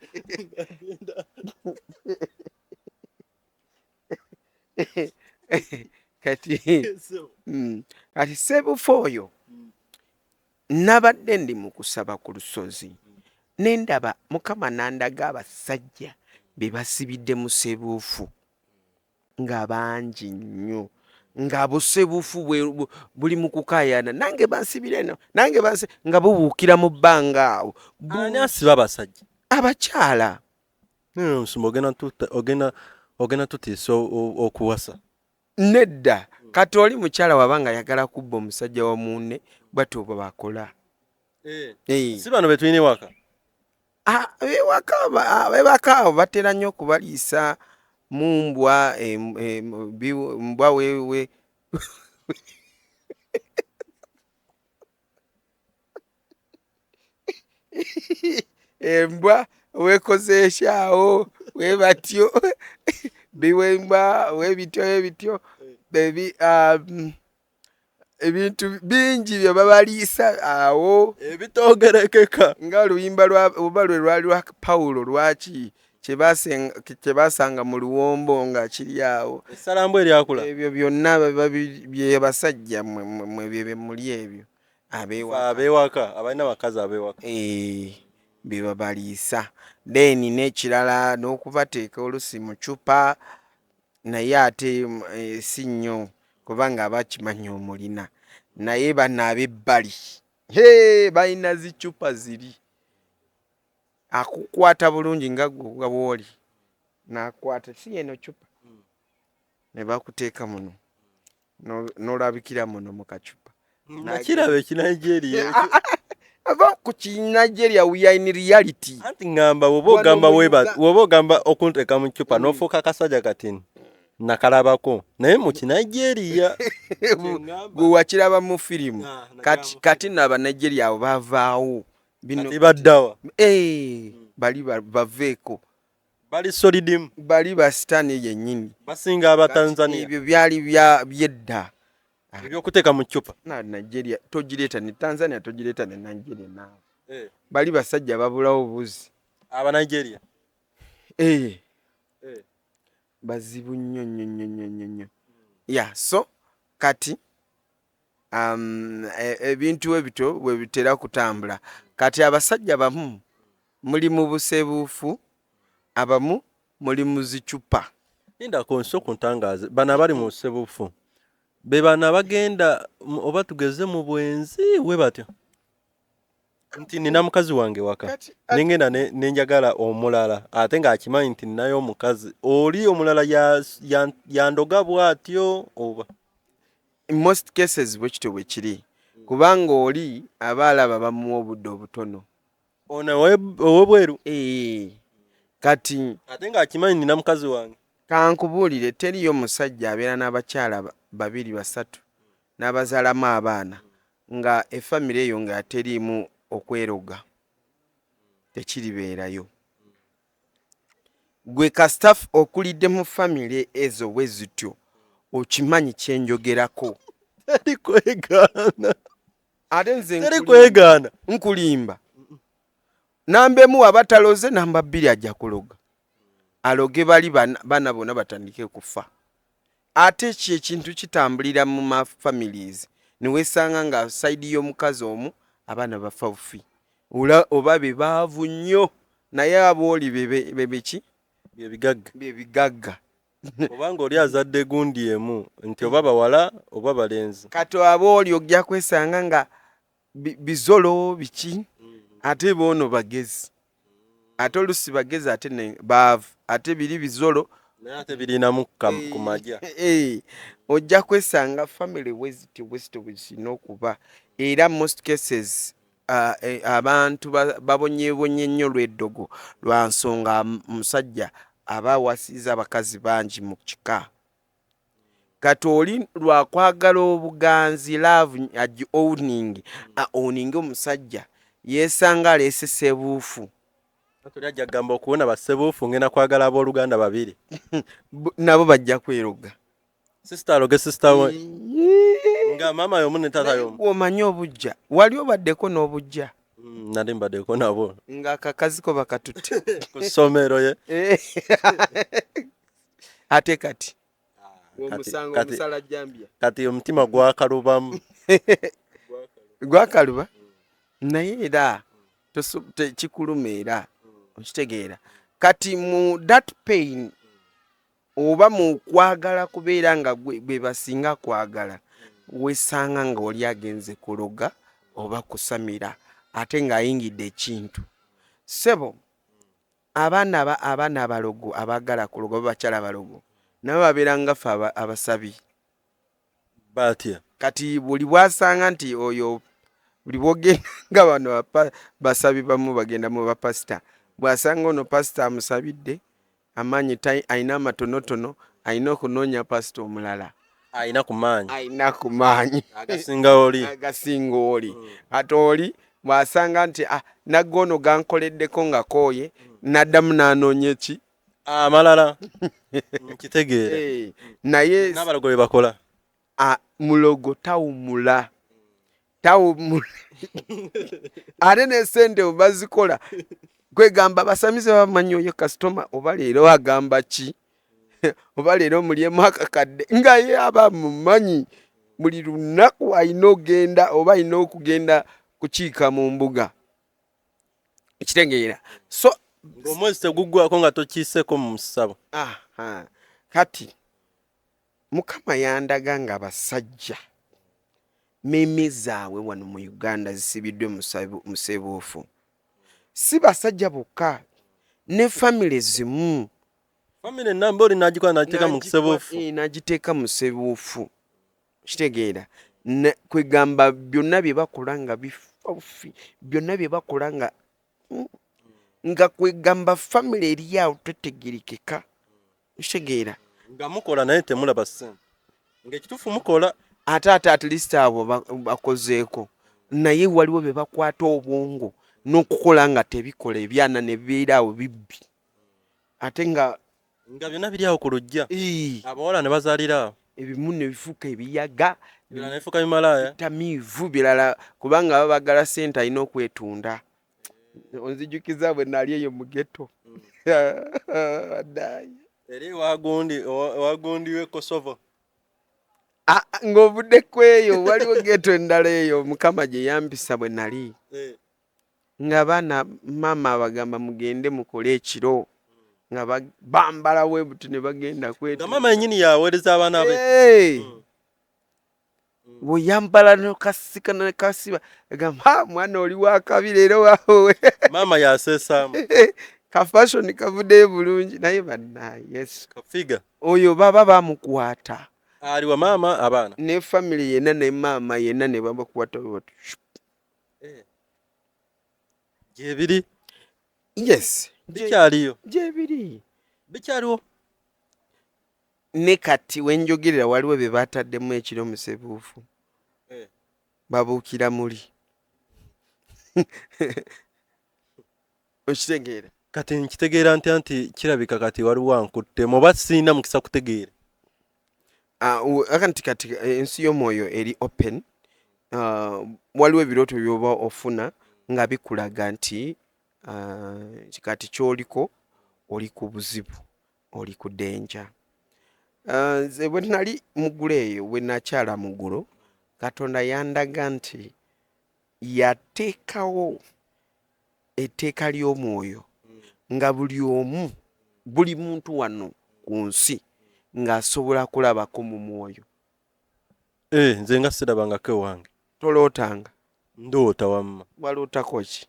kati sebuufu oyo nabadde ndi mu kusaba ku lusozi nendaba Mukama nandaga abasajja be basibidde mu sebuufu nga bangi nnyo nga busebuufu buli mu kukaayana nange bansibire eno nange nga bubuukira mu bbanga awo ani asiba abasajja abakyala nsumba ogenda tutiisa okuwasa nedda kati oli mukyala wabanga ayagala kubba omusajja wa munne bwati oba bakola si bano betulina ewaka bebaka abo batera nnyo okubaliisa mu mbwa mbwa wewe embwa wekozeeshaawo webatyo biwembwa webityo bebi ebintu bingi bye babaliisa awo ebitogerekeka nga oluyimba oba lwe lwali lwa Pawulo lwaki kye basanga mu luwombo nga kiri awo essalambwa eryakula ebyo byonna bye basajja mwe bye muli ebyo abeewaka abalina bakazi abeewaka bye babaliisa then n'ekirala n'okubateeka olusi mu cupa naye ate si nnyo kubanga bakimanya omulina naye bano ab'ebbali balina zicupa ziri akukwata bulungi nga bw'oli n'akwata si eno cupa ne bakuteeka muno n'olabikira muno mu kacupa nakiraba ekinigeria ava ku Nigeria we are in reality anti ngamba woba ogamba okunteeka mu cupa n'ofuuka akasajja katini nakalabako naye mu Nigeria gwe wakiraba mu firimu kati naba Nigeria abo bavaawo bino baddawa bali baveeko bali solidimu bali basitani yennyini basinga abatanzania ebyo byali byedda ebyokuteeka mu cupa na Nigeria togireeta ne Tanzania togireeta ne Nigeria naawe bali basajja babulawo buzi aba Nigeria bazibu nnyo so kati ebintu ebito bwe bitera kutambula kati abasajja bamu muli mu busebuufu abamu muli mu zicupa inda konso kuntangaze bana bali mu busebuufu be bana bagenda oba tugeze mu bwenzi we batyo nti nina mukazi wange waka nengenda nenjagala omulala ate nga akimanyi nti ninayo omukazi oli omulala yandoga bwatyo oba in most cases bwekityo bwe kiri kubanga oli abaalaba bamuwa obudde obutono ono ow'ebweru kati ate nga akimanyi nina mukazi wange kankubuulire teriyo musajja abeera n'abakyala 2-3 n'abazaalamu abaana nga efamire eyo nga teriimu okweroga tekiribeerayo gwe kasitafu okulidde mu famire ezo bwe zityo okimanyi kyenjogerako teri kwegaana nkulimba namba emu abataloze namba 2 ajja kuloga aloge bali bana bonna batandike kufa ate ekintu kitambulira mu ma families niwesanga nga side y'omukazi omu abaana bafa bufi oba be baavu nnyo naye abooli bebeki byebigagga obanga oli azadde gundi emu nti oba bawala oba balenzi kati abooli ojja kwesanga nga bizolo biki ate boono bagezi ate olusi bagezi ate ne baavu ate biri bizolo naye ate birinamu ku majja ojja kwesanga family bwezityo bwesina okuba era most cases abantu babonyebonye nnyo lw'eddogo lwa nsonga musajja aba wasiza abakazi bangi mu kika kati oli lwakwagala obuganzi love owning omusajja yeesanga aleese sebuufu tuli ajja kugamba okuwona bassebuufu ngenda kwagala abooluganda 2 nabo bajja kweroga sisita aloge sisita we nga maama y'omu ne taata y'omu omanyi obujja wali obaddeko n'obujja nali mbaddeko nabo nga akakaziko bakatutte ku ssomero ye ate kati omusango omusala jjambya kati omutima gwakalubamu gwakaluba naye era kikuluma era okitegeera kati mu that pain oba mu kwagala kubeera nga gwe basinga kwagala wesanga nga oli agenze kuloga oba kusamira ate ng'ayingidde ekintu sebo abaana abalogo abagala kuloga babakyala balogo nabo babeera ngafe abasabi batya kati buli bwasanga nti oyo buli bwogenda nga bano basabi bamu bagenda mu bapasita bwasanga ono pasita amusabidde amaanyi ayina amatonotono ayina okunoonya pasita omulala ayina ku maanyi agasinga oli ate oli bwasanga nti nagoono gankoleddeko nga kooye naddamu n'anoonya eki amalala nkitegeera naye n'abalogo be bakola mulogo tawumula ate ne sente bazikola kwegamba basamize bamanyi oyo kasitoma oba leero agamba ki oba leero mulyemu akakadde nga ye aba mumanyi buli lunaku alina ogenda oba alina okugenda kukiika mu mbuga ekitegeera so ng'omwezi teguggwako nga tokiiseko mu ssabo. Kati Mukama yandaga nga basajja meme zaabwe wano mu Uganda zisibiddwe mu sebuufu. Si basajja bokka ne family zimu. Family ennamba oli n'agikola n'agiteeka mu sebuufu. N'agiteeka mu sebuufu. Kitegeera kwegamba byonna bye bakola nga bifufi byonna bye bakola nga kwegamba family eri awo tetegerekeka. Kitegeera nga mukola naye temulaba ssente ng'ekituufu mukola ate at least abo bakozeeko naye waliwo be bakwata obwongo n'okukola nga tebikola ebyana ne bibeera awo bibbi ate nga byonna biri awo ku lujja abawala ne bazaalira awo ebimu ne bifuuka ebiyaga birala ne bifuuka bimalaaya tamiivu birala kubanga babagala ssente alina okwetunda. Onzijukiza bwe nali eyo mu ghetto eri wagundi we Kosovo ng'ovudde kweyo waliwo ghetto endala eyo Mukama gye yampisa bwe nali nga baana maama abagamba mugende mukole ekiro nga bambala webuti ne bagenda nga maama yennyini yaweereza abaana be bweyambala nokasika nakasiba agamba mwana oli wakabi leero wawe maama yaseesaamu ka fashion kavuddeyo bulungi naye bannaye Yesu kafiga oyo baba bamukwata ali wa maama abaana ne family yenna ne maama yenna ne babakwata gyebiri yes bikyaliyo gyebiri bikyaliwo ne kati wenjogerera waliwo be bataddemu ekiro mu sebuufu babuukira muli okitegeera kati nkitegeera ntya nti kirabika kati waliwo ankuttemu oba sirina mukisa kutegeera kati ensi y'omwoyo eri open waliwo ebirooto byoba ofuna nga bikulaga nti kati kyoliko oli ku buzibu oli ku denja. Nze bwe nali muggulu eyo bwe nakyala muggulu Katonda yandaga nti yateekawo etteeka ly'omwoyo nga buli muntu wano ku nsi ng'asobola kulabako mu mwoyo. Nze nga sirabangako ewange. Tolootanga? Ndoota wamma. Walootako ki?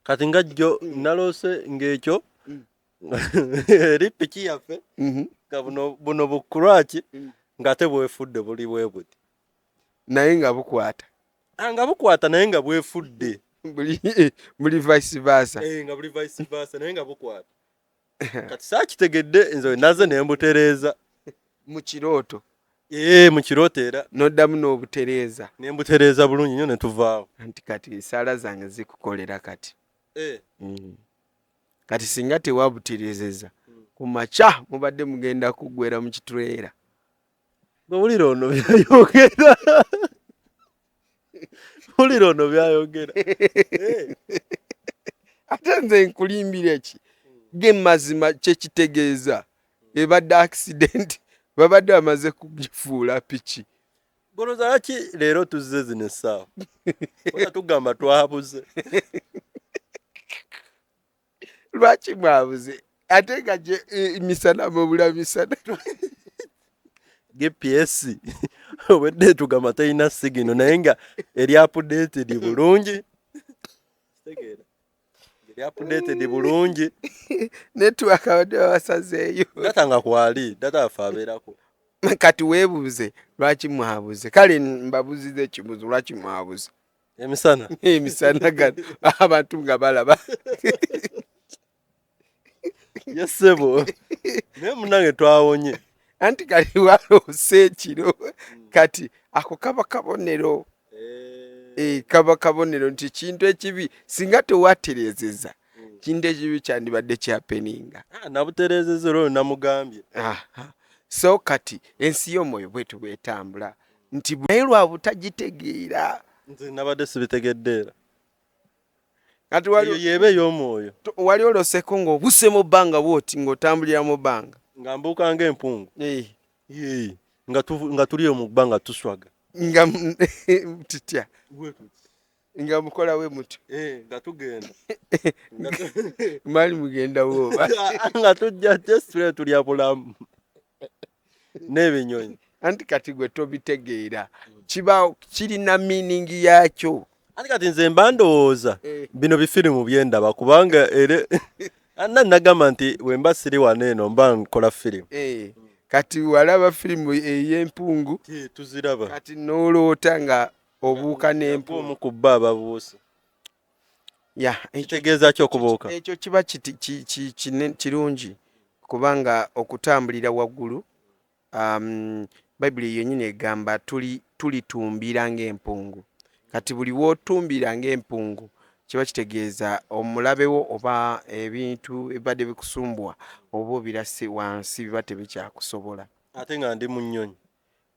Kati nga jjo naloose ng'ekyo eri piki yaffe nga buno bukuraki ng'ate bwefudde buli bwe buti. Naye nga bukwata? Nga bukwata naye nga bwefudde. Buli vice versa? Nga buli vice versa naye nga bukwata. Kati saakitegedde nze naze ne mbutereeza. Mu kirooto? Mu kirooto era. N'oddamu n'obutereeza? Ne mbutereeza bulungi nnyo ne tuvaawo. Anti kati esaala zange zikukolera kati. Kati singa tewabutereezeza ku makya mubadde mugenda kuggwera mu kitulera. Bw'owulira ono byayogera. Wulira ono byayogera. Ate nze nkulimbira ki? Ge mazima kyekitegeeza ebadde accident babadde bamaze kugifuula piki. Goloza laki leero tuzze zino essaawa? Oba tugamba twabuze. Lwaki mwabuze? Ate nga gye misana mubula misana. GPS obedde tugamba talina sigino naye nga eri updated bulungi. Kitegeera. Eri updated bulungi. Network abadde basazeeyo. Data nga kwali, data afa abeerako. Kati weebuuze lwaki mwabuze? Kale mbabuzize ekibuuzo lwaki mwabuze? Emisana. Emisana gano abantu nga balaba. Yesebo. Naye munnange twawonye. Anti kali waloose ekiro kati ako kaba kabonero. Kaba kabonero nti kintu ekibi singa tewatereezeza kintu ekibi kyandibadde kyapeninga. Nabutereezeza olwo namugambye. So kati ensi y'omwoyo bwetu bwetambula nti naye lwa butagitegeera nze nabadde sibitegeddeera kati eyo yeeba ey'omwoyo wali oloseko ng'obuse mu bbanga bwoti ng'otambulira mu bbanga nga mbuuka ng'empungu Eh, nga tuli mu bbanga tuswaga nga tutya nga mukola we mutyo nga tugenda mali mugenda wooba nga tujja tesitule tulya bulamu n'ebinyonyi anti kati gwe tobitegeera kiba kirina miiningi yaakyo anti kati nze mba ndowooza bino bifirimu byendaba kubanga ere anna nagamba nti wemba siri wano eno mba nkola firimu kati walaba firimu ey'empungu tuziraba kati n'oloota nga obuuka n'empungu omu ku bba ababuusa kitegeeza ki okubuuka ekyo kiba kirungi kubanga okutambulira waggulu bayibuli yennyini egamba tulitumbira ng'empungu kati buli w'otumbira ng'empungu kiba kitegeeza omulabewo oba ebintu ebibadde bikusumbwa oba obirase wansi biba tebikyakusobola ate nga ndi mu nnyonyi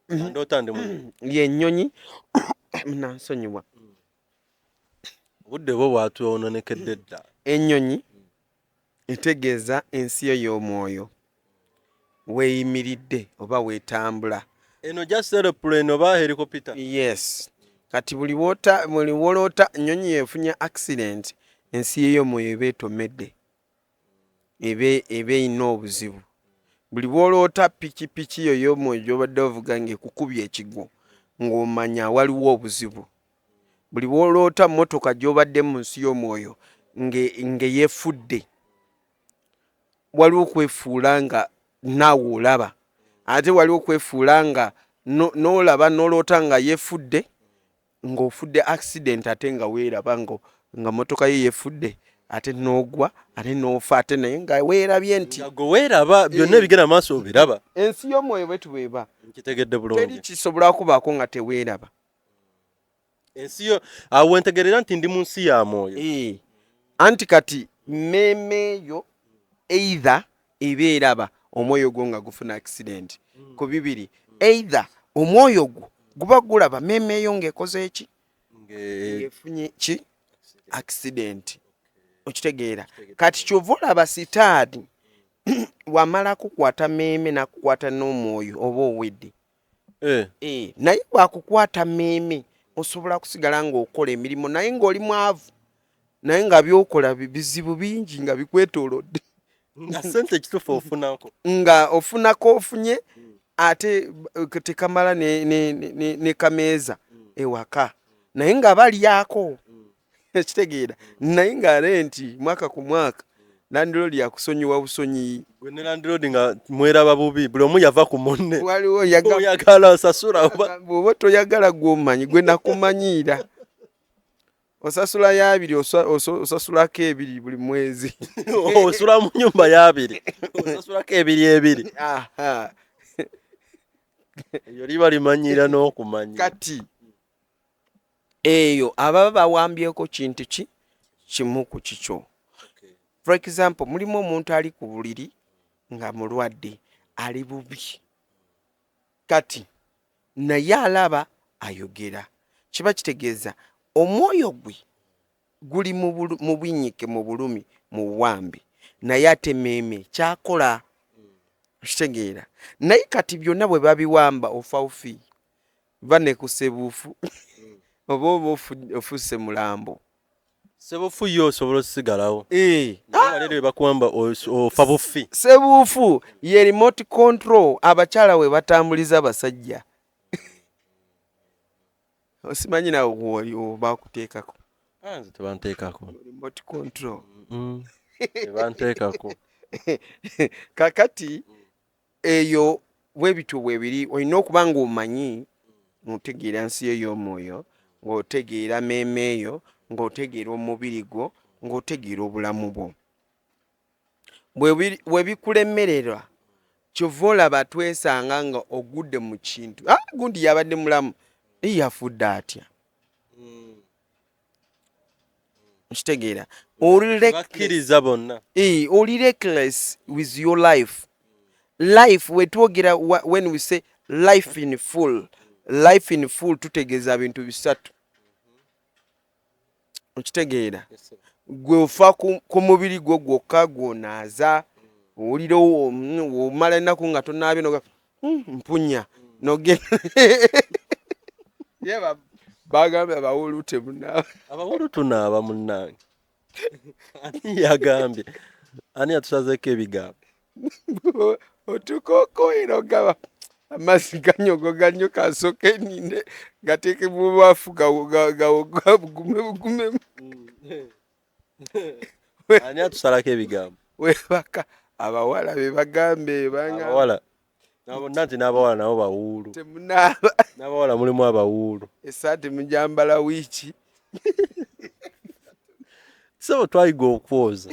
ndoota ndi mu yennyonyi nansonyiwa obudde bwo bwatwononekedde dda ennyonyi etegeeza ensi yo y'omwoyo weeyimiridde oba weetambula eno just aeroplane oba helicopter yes kati buli woloota ennyonyi yeefunye accident ensi ye y'omwoyo eba etomedde eba eyina obuzibu buli bwoloota pikipiki yo y'omwoyo gy'obadde ovuga ng'ekukubye ekigwo ng'omanya waliwo obuzibu buli bwoloota mmotoka gy'obadde mu nsi y'omwoyo ng'eyeefudde waliwo okwefuula nga naawe olaba ate waliwo okwefuula nga n'olaba n'oloota nga yeefudde ng'ofudde accident ate nga weeraba nga motoka ye yeefudde ate n'ogwa ate n'ofa ate naye nga weerabye nti gwe weeraba byonna ebigenda maaso obiraba ensi y'omwoyo bwe tubeeba nkitegedde bulungi teri kisobola kubaako nga teweeraba ensi yo awo wentegerera nti ndi mu nsi ya mwoyo anti kati mmeemeeyo either eba eraba omwoyo gwo nga gufuna accident ku bibiri either omwoyo gwo guba gulaba mmeemeeyo ng'ekoze eki ng'efunye ki accident okitegeera kati kyova olaba sitaani wamala kukwata mmeeme nakukwata n'omwoyo oba owedde naye bwakukwata mmeeme osobola kusigala ng'okola emirimu naye ng'oli mwavu naye nga byokola bizibu bingi nga bikwetoolodde nga sente ekitufu ofunako nga ofunako ofunye ate tekamala ne kameeza ewaka naye nga balyako ekitegeera naye nga renti mwaka ku mwaka landiroodi yakusonyiwa busonyi gwe ne landiroodi nga mweraba bubi buli omu yava ku munne waliwo oyagala osasula bw'oba toyagala gw'omanyi gwe nakumanyiira osasula y'abiri osasulako ebiri buli mwezi osula mu nyumba y'abiri osasulako ebiri eyo liba limanyiira n'okumanya kati eyo ababa bawambyeko kintu kimu ku kikyo for example mulimu omuntu ali ku buliri nga mulwadde ali bubi kati naye alaba ayogera kiba kitegeeza omwoyo gwe guli mu bwinyike mu bulumi mu buwambi naye ate mmeeme kyakola okitegeera naye kati byonna bwe babiwamba ofa ofi banekusebuufu oba ofuuse mulambo sebuufu yo osobola osigalawo leero webakuwamba ofa bufi sebuufu ye remote control abakyala we batambuliza abasajja osimanyi nawe woli bakuteekako nze tebanteekako remote control tebanteekako kakati eyo bwebityo bwebiri olina okuba nga omanyi ng'otegeera nsi yo y'omwoyo ng'otegeera mmeeme eyo ng'otegeera omubiri gwo ng'otegeera obulamu bwo bwe bikulemererwa kyova olaba twesanga nga ogudde mu kintu gundi yabadde mulamu yafudde atya okitegeera bakkiriza bonna oli reckless with your life wetwogera when we say life in full life in full tutegeeza bintu bisatu okitegeera gwe ofa ku mubiri gwo gwokka gwonaaza owulira omala ennaku nga tonaabye noga mpunya nogenda bagambye abawulu temunaaba abawulu tunaaba munnange ani yagambye ani yatusazeeko ebigambo otukokoera ogaba amazzi ganyogo ganyo kasooka eninde gateeke mu bwafu bugume ani atusalako ebigambo webaka abawala be bagambe abawala bonna nti n'abawala nabo bawuulu temunaaba n'abawala mulimu abawuulu esaati mujambala wiiki so twayiga okwoza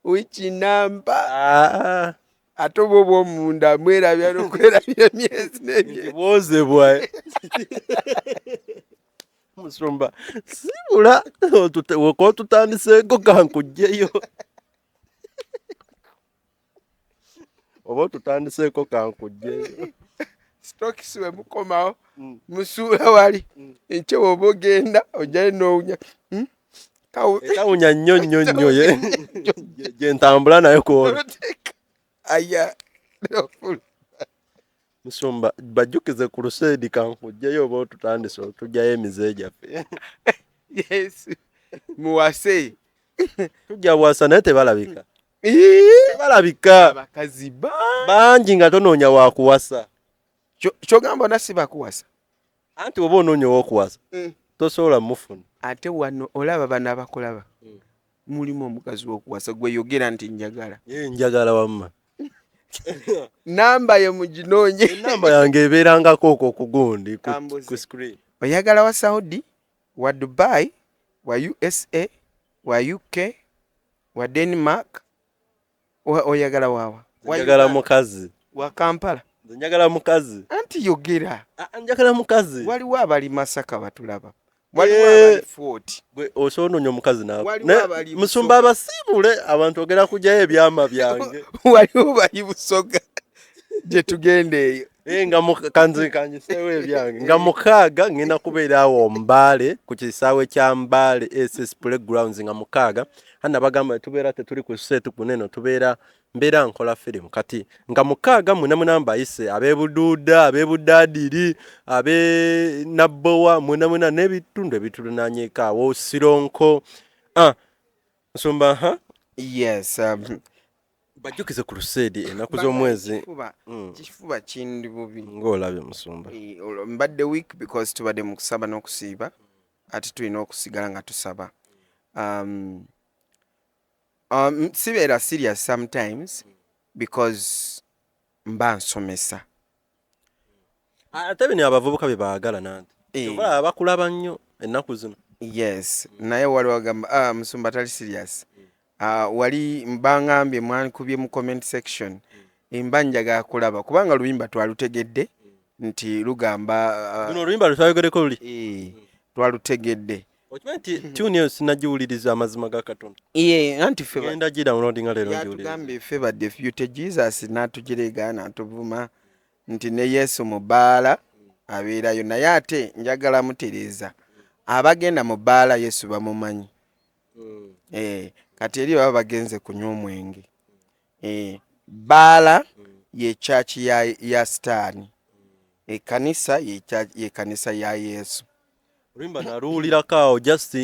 wiiki namba ate oba omunda mwerabya n'okwerabya emyezi n'emyezi bwozebwa musumba sibula weka otutandiseeko kankugjeyo oba otutandiseeko kankugjeyo stokisi we mukomawo musuula wali enkyewa oba ogenda ojjayo n'owunya etawunya nnyo nnyo nnyo gyentambula nayo kwola aya musumba bajjukize ku luseedi kankugjeyo oba otutandise otugjayo emize gyaffe yesu muwase tujja bwasa naye tebalabika tebalabika abakazi bangi nga tonoonya wakuwasa kyogamba ona si bakuwasa anti oba onoonya owokuwasa tosobola mufuna ate wano olaba bano abakulaba mulimu omukazi w'okuwasa gwe yogera nti njagala njagala wamma namba ye muginoonye enamba yange ebeerangako okwo kugundi ku screen oyagala wa Saudi wa Dubai wa USA wa UK wa Denmark oyagala wawa njagala mukazi wa Kampala njagala mukazi anti yogera njagala mukazi waliwo abali Masaka batulaba waliwo abali Fort gwe osoonoonya omukazi nawe musumba abasiibule abantu ogera kujjayo ebyama byange waliwo bali Busoga gye tugenda eyo nga kanziseewo ebyange nga mukaaga ngenda kubeera awo Mbaale ku kisaawe kya Mbaale SS Playgrounds nga mukaaga hana bagamba tubeera tetuli ku seetu kuneno mbeera nkola firimu kati nga mukaaga mwena mbayise ab'ebuduuda ab'ebudaadiri ab'e Nabbowa mwena n'ebitundu ebitulinaanyeko awo Sironko nsumba yes bajjukize ku luseedi ennaku z'omwezi kifuba kindi bubi ng'olabye musumba mbadde week because tubadde mu kusaba n'okusiiba ate tulina okusigala nga tusaba sibeera serious sometimes because mba nsomesa ate bino abavubuka bye baagala nanti obalaba bakulaba nnyo ennaku zino yes naye waliwo agamba musumba tali serious wali mbangambye mwankubye mu comment section mba njagala kulaba kubanga luyimba twalutegedde nti lugamba luno oluyimba lwetwayogereko luli twalutegedde okimanyi nti tune eyo sinagiwuliriza amazima ga Katonda anti genda gidownloadinga leero yatugambye ffe badde fyute Jesus n'atugireega n'atuvuma nti ne Yesu mu bbaala abeerayo naye ate njagala mutereeza abagenda mu bbaala Yesu bamumanyi kati eri baba bagenze kunywa omwenge bbaala ye church ya Sitaani ekkanisa ye kanisa ya Yesu oluyimba naluwulirako awo just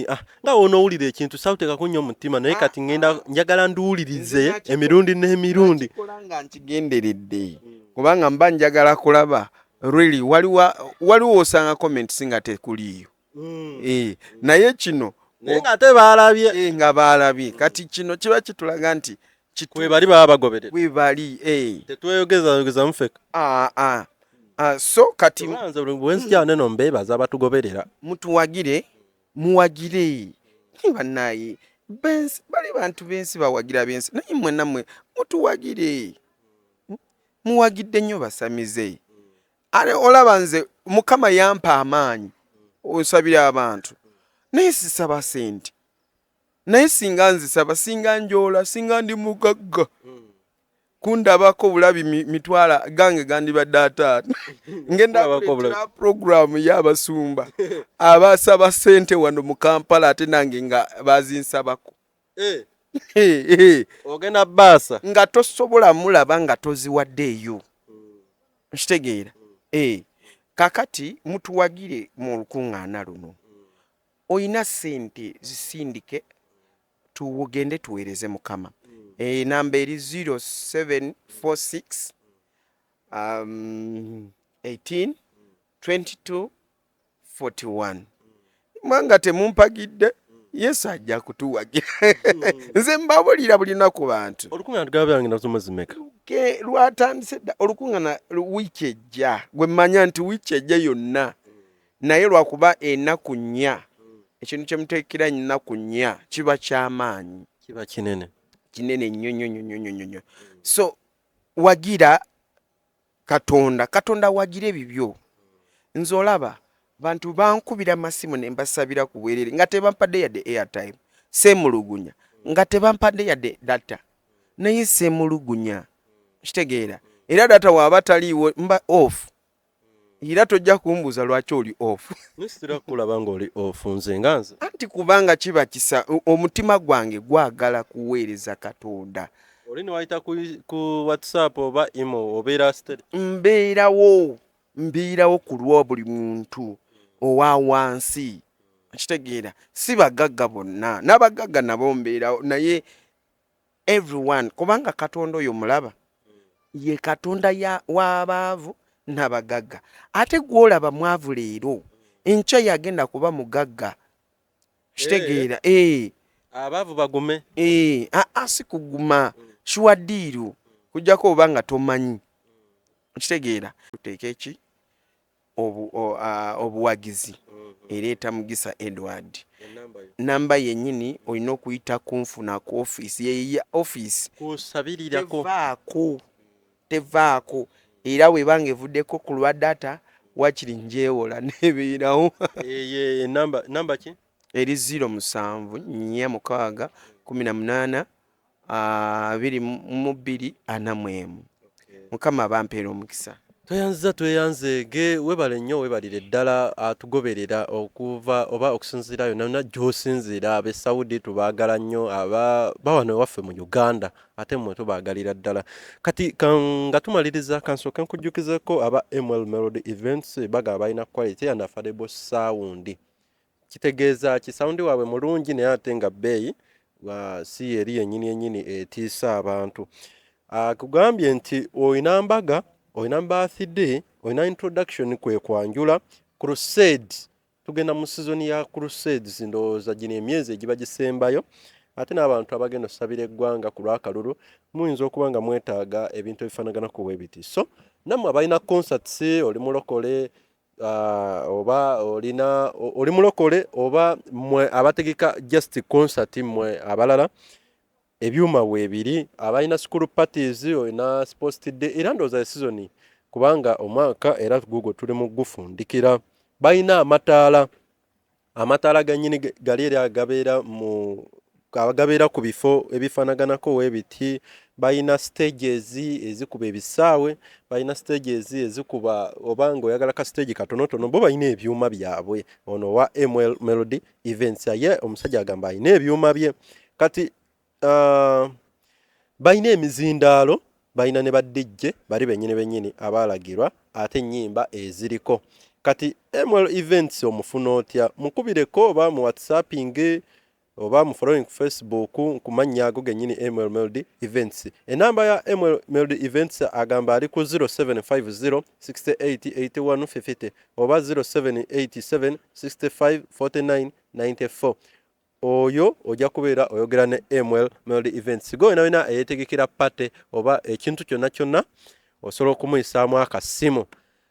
nga wonoowulira ekintu sawuteekako nnyo omutima naye kati njagala nduwulirize emirundi n'emirundi kikolanga nkigenderedde kubanga mba njagala kulaba really waliwo osanga comments nga tekuliyo naye kino naye ng'ate baalabye nga baalabye kati kino kiba kitulaga nti we bali baba bagoberera we bali tetweyogeza mufeka so kati bwenzija neno mbeebaza abatugoberera muwagire bannaye bali bantu b'ensi bawagira b'ensi naye mwenammwe muwagidde nnyo basamize olaba nze Mukama yampa amaanyi osabira abantu naye sisaba sente naye singa nzisaba singa njoola singa ndi mugagga kundabako bulabi mitwala gange gandibadde ataano ngenda kuleetera programu y'abasumba abasaba ssente wano mu Kampala ate nange nga bazinsabako ogenda baasa nga tosobola mulaba nga toziwaddeeyo nkitegeera kakati mutuwagire mu lukuŋŋaana luno oyina ssente zisindike tugende tuweereze Mukama. Namba eri 0746 18 22 41. Mwanga temumpagidde Yesu ajja kutuwagira. Nze mbabulira buli lunaku bantu. Olukuŋŋaana gabyange nazo mazimeka. Lwatandise olukuŋŋaana wiiki ejja. Gwe mmanya nti wiiki ejja yonna. Naye lwakuba ennaku nnya. Ekintu kye muteekera ennaku nnya kiba ky'amaanyi. Kiba kinene. Kinene nnyo. So wagira Katonda wagira ebibyo. Nze olaba bantu bankubira masimu ne mbasabira ku bwerere nga tebampadde yadde airtime semulugunya nga tebampadde yadde data naye semulugunya kitegeera era data waba taliiwo mba off era tojja kumbuza lwaki oli off nisitira kulaba nga oli off nze nganze anti kubanga kiba kisa omutima gwange gwagala kuweereza Katonda. Oli ne wayita ku WhatsApp oba email obeera steady? Mbeerawo ku lwa buli muntu owa wansi kitegeera si bagagga bonna n'abagagga nabo mbeerawo naye everyone kubanga Katonda oyo mulaba ye Katonda w'abaavu n'abagagga ate gwolaba mwavu leero enkya yagenda kuba mugagga kitegeera abaavu bagume si kuguma shiwaddiiru kujjako oba nga tomanyi kitegeera tuteeka eki obuwagizi ereeta Mugisa Edward namba yennyini olina okuyita kunfuna ku office ye office kusabirirako tevaako era webanga evuddeko ku lwa data wakiri njeewola nebeerawo namba ki eri 07 4 18 22 Mukama bampeera omukisa. Tweyanzege webale nnyo webalire ddala atugoberera okuva oba okusinziira yonna gy'osinziira ab'e Saudi tubaagala nnyo bawano waffe mu Uganda ate mmwe tubaagalira ddala kati nga tumaliriza kansooke nkujjukizeko aba ML Melody Events bagaba balina quality and affordable sound kitegeeza kisawundi waabwe mulungi naye ate nga bbeeyi si eri yennyini etiisa abantu kugambye nti oyina mbaga oyina birthday oyina introduction kwekwanjula crusade tugenda mu season ya crusades ndowooza gino emyezi egiba gisembayo ate n'abantu abagenda okusabira eggwanga ku lw'akalulu muyinza okuba nga mwetaaga ebintu ebifaanagana ku bwebiti so nammwe abalina concerts oli mulokole oba oli mulokole oba mmwe abategeka just concert mmwe abalala ebyuma weebiri abalina school parties olina sports day era ndowooza season kubanga omwaka era Google tuli mu gufundikira balina amataala gannyini gali eri agabeera ku bifo ebifaanaganako weebiti balina stages ezikuba ebisaawe balina stages ezikuba oba ng'oyagala ka stage katonotono bo balina ebyuma byabwe ono wa ML Melody Events ye omusajja agamba alina ebyuma bye kati balina emizindaalo balina ne badijje bali bennyini abaalagirwa ate ennyimba eziriko kati ML Events omufuna otya mukubireko oba mu whatsapping oba mu following ku Facebook ku mannya ago gennyini ML Melody Events enamba ya ML Melody Events agamba ali ku 0750 688150 oba 0787 65 49 94 oyo ojja kubeera oyogera ne ML Melody Events go wena eyetegekera pate oba ekintu kyonna osobola okumuyisaamu akasimu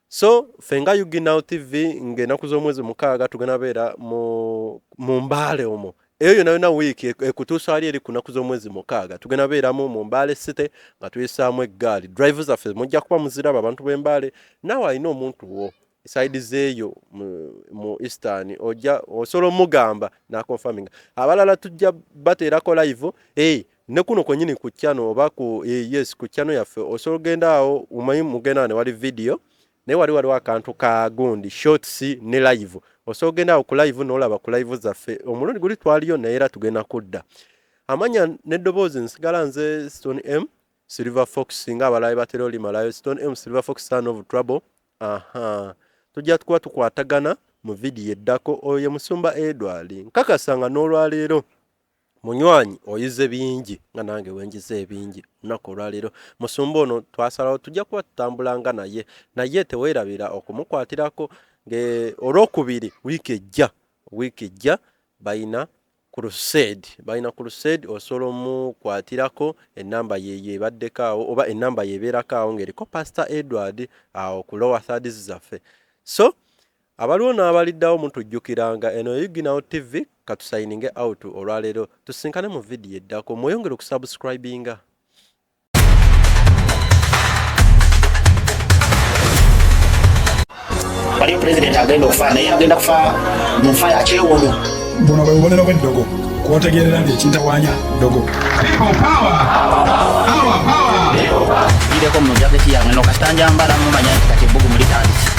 so fenga Uginaw TV ng'ennaku z'omwezi 6 tugenda beera mu Mbale omwo eyo yonna wiiki ekutuusa ali eri ku nnaku z'omwezi 6 tugenda beeramu mu Mbale City nga tuyisaamu eggaali drivers affe mujja kuba muziraba abantu b'Embale naawe alina omuntu wo side zeeyo mu Eastern ojja osobola omugamba na confirming abalala tujja bateerako live ne kuno kwenyini ku channel oba ku yes ku channel yaffe osobola genda awo umanyi mugenda ne wali video ne wali akantu ka gundi shorts ne live osobola genda awo ku live n'olaba ku live zaffe omulundi guli twaliyo naye era tugenda kudda amanya n'eddoboozi nsigala nze Stone M Silver Fox nga abalayi batera olimalayo Stone M Silver Fox Son of Trouble tujja kuba tukwatagana mu video eddako oyo Musumba Edward nkakasanga n'olwaleero munywanyi oyize bingi nga nange wenjize ebingi nako olwaleero Musumba ono twasalawo tujja kuba tutambulanga naye teweerabira okumukwatirako olwokubiri wiiki ejja bayina crusade osobola omukwatirako enamba ye ebaddeko awo oba enamba yebeerako awo ng'eriko Pastor Edward awo ku lower thirds zaffe so abaliwo n'abaliddawo mutujjukiranga eno Yuginawo TV katusayininge out olwaleero tusinkane mu video eddako mweyongere okusubscribinga waliyo president agenda okufa naye agenda kufa mu nfa ya kyewono buno bwe bubonero bw'eddogo kwotegeerera ng'ekintawanya ddogo ireko mu jaketi yange no kasitanja mbala mumanya nti kati ebbugu mulitandise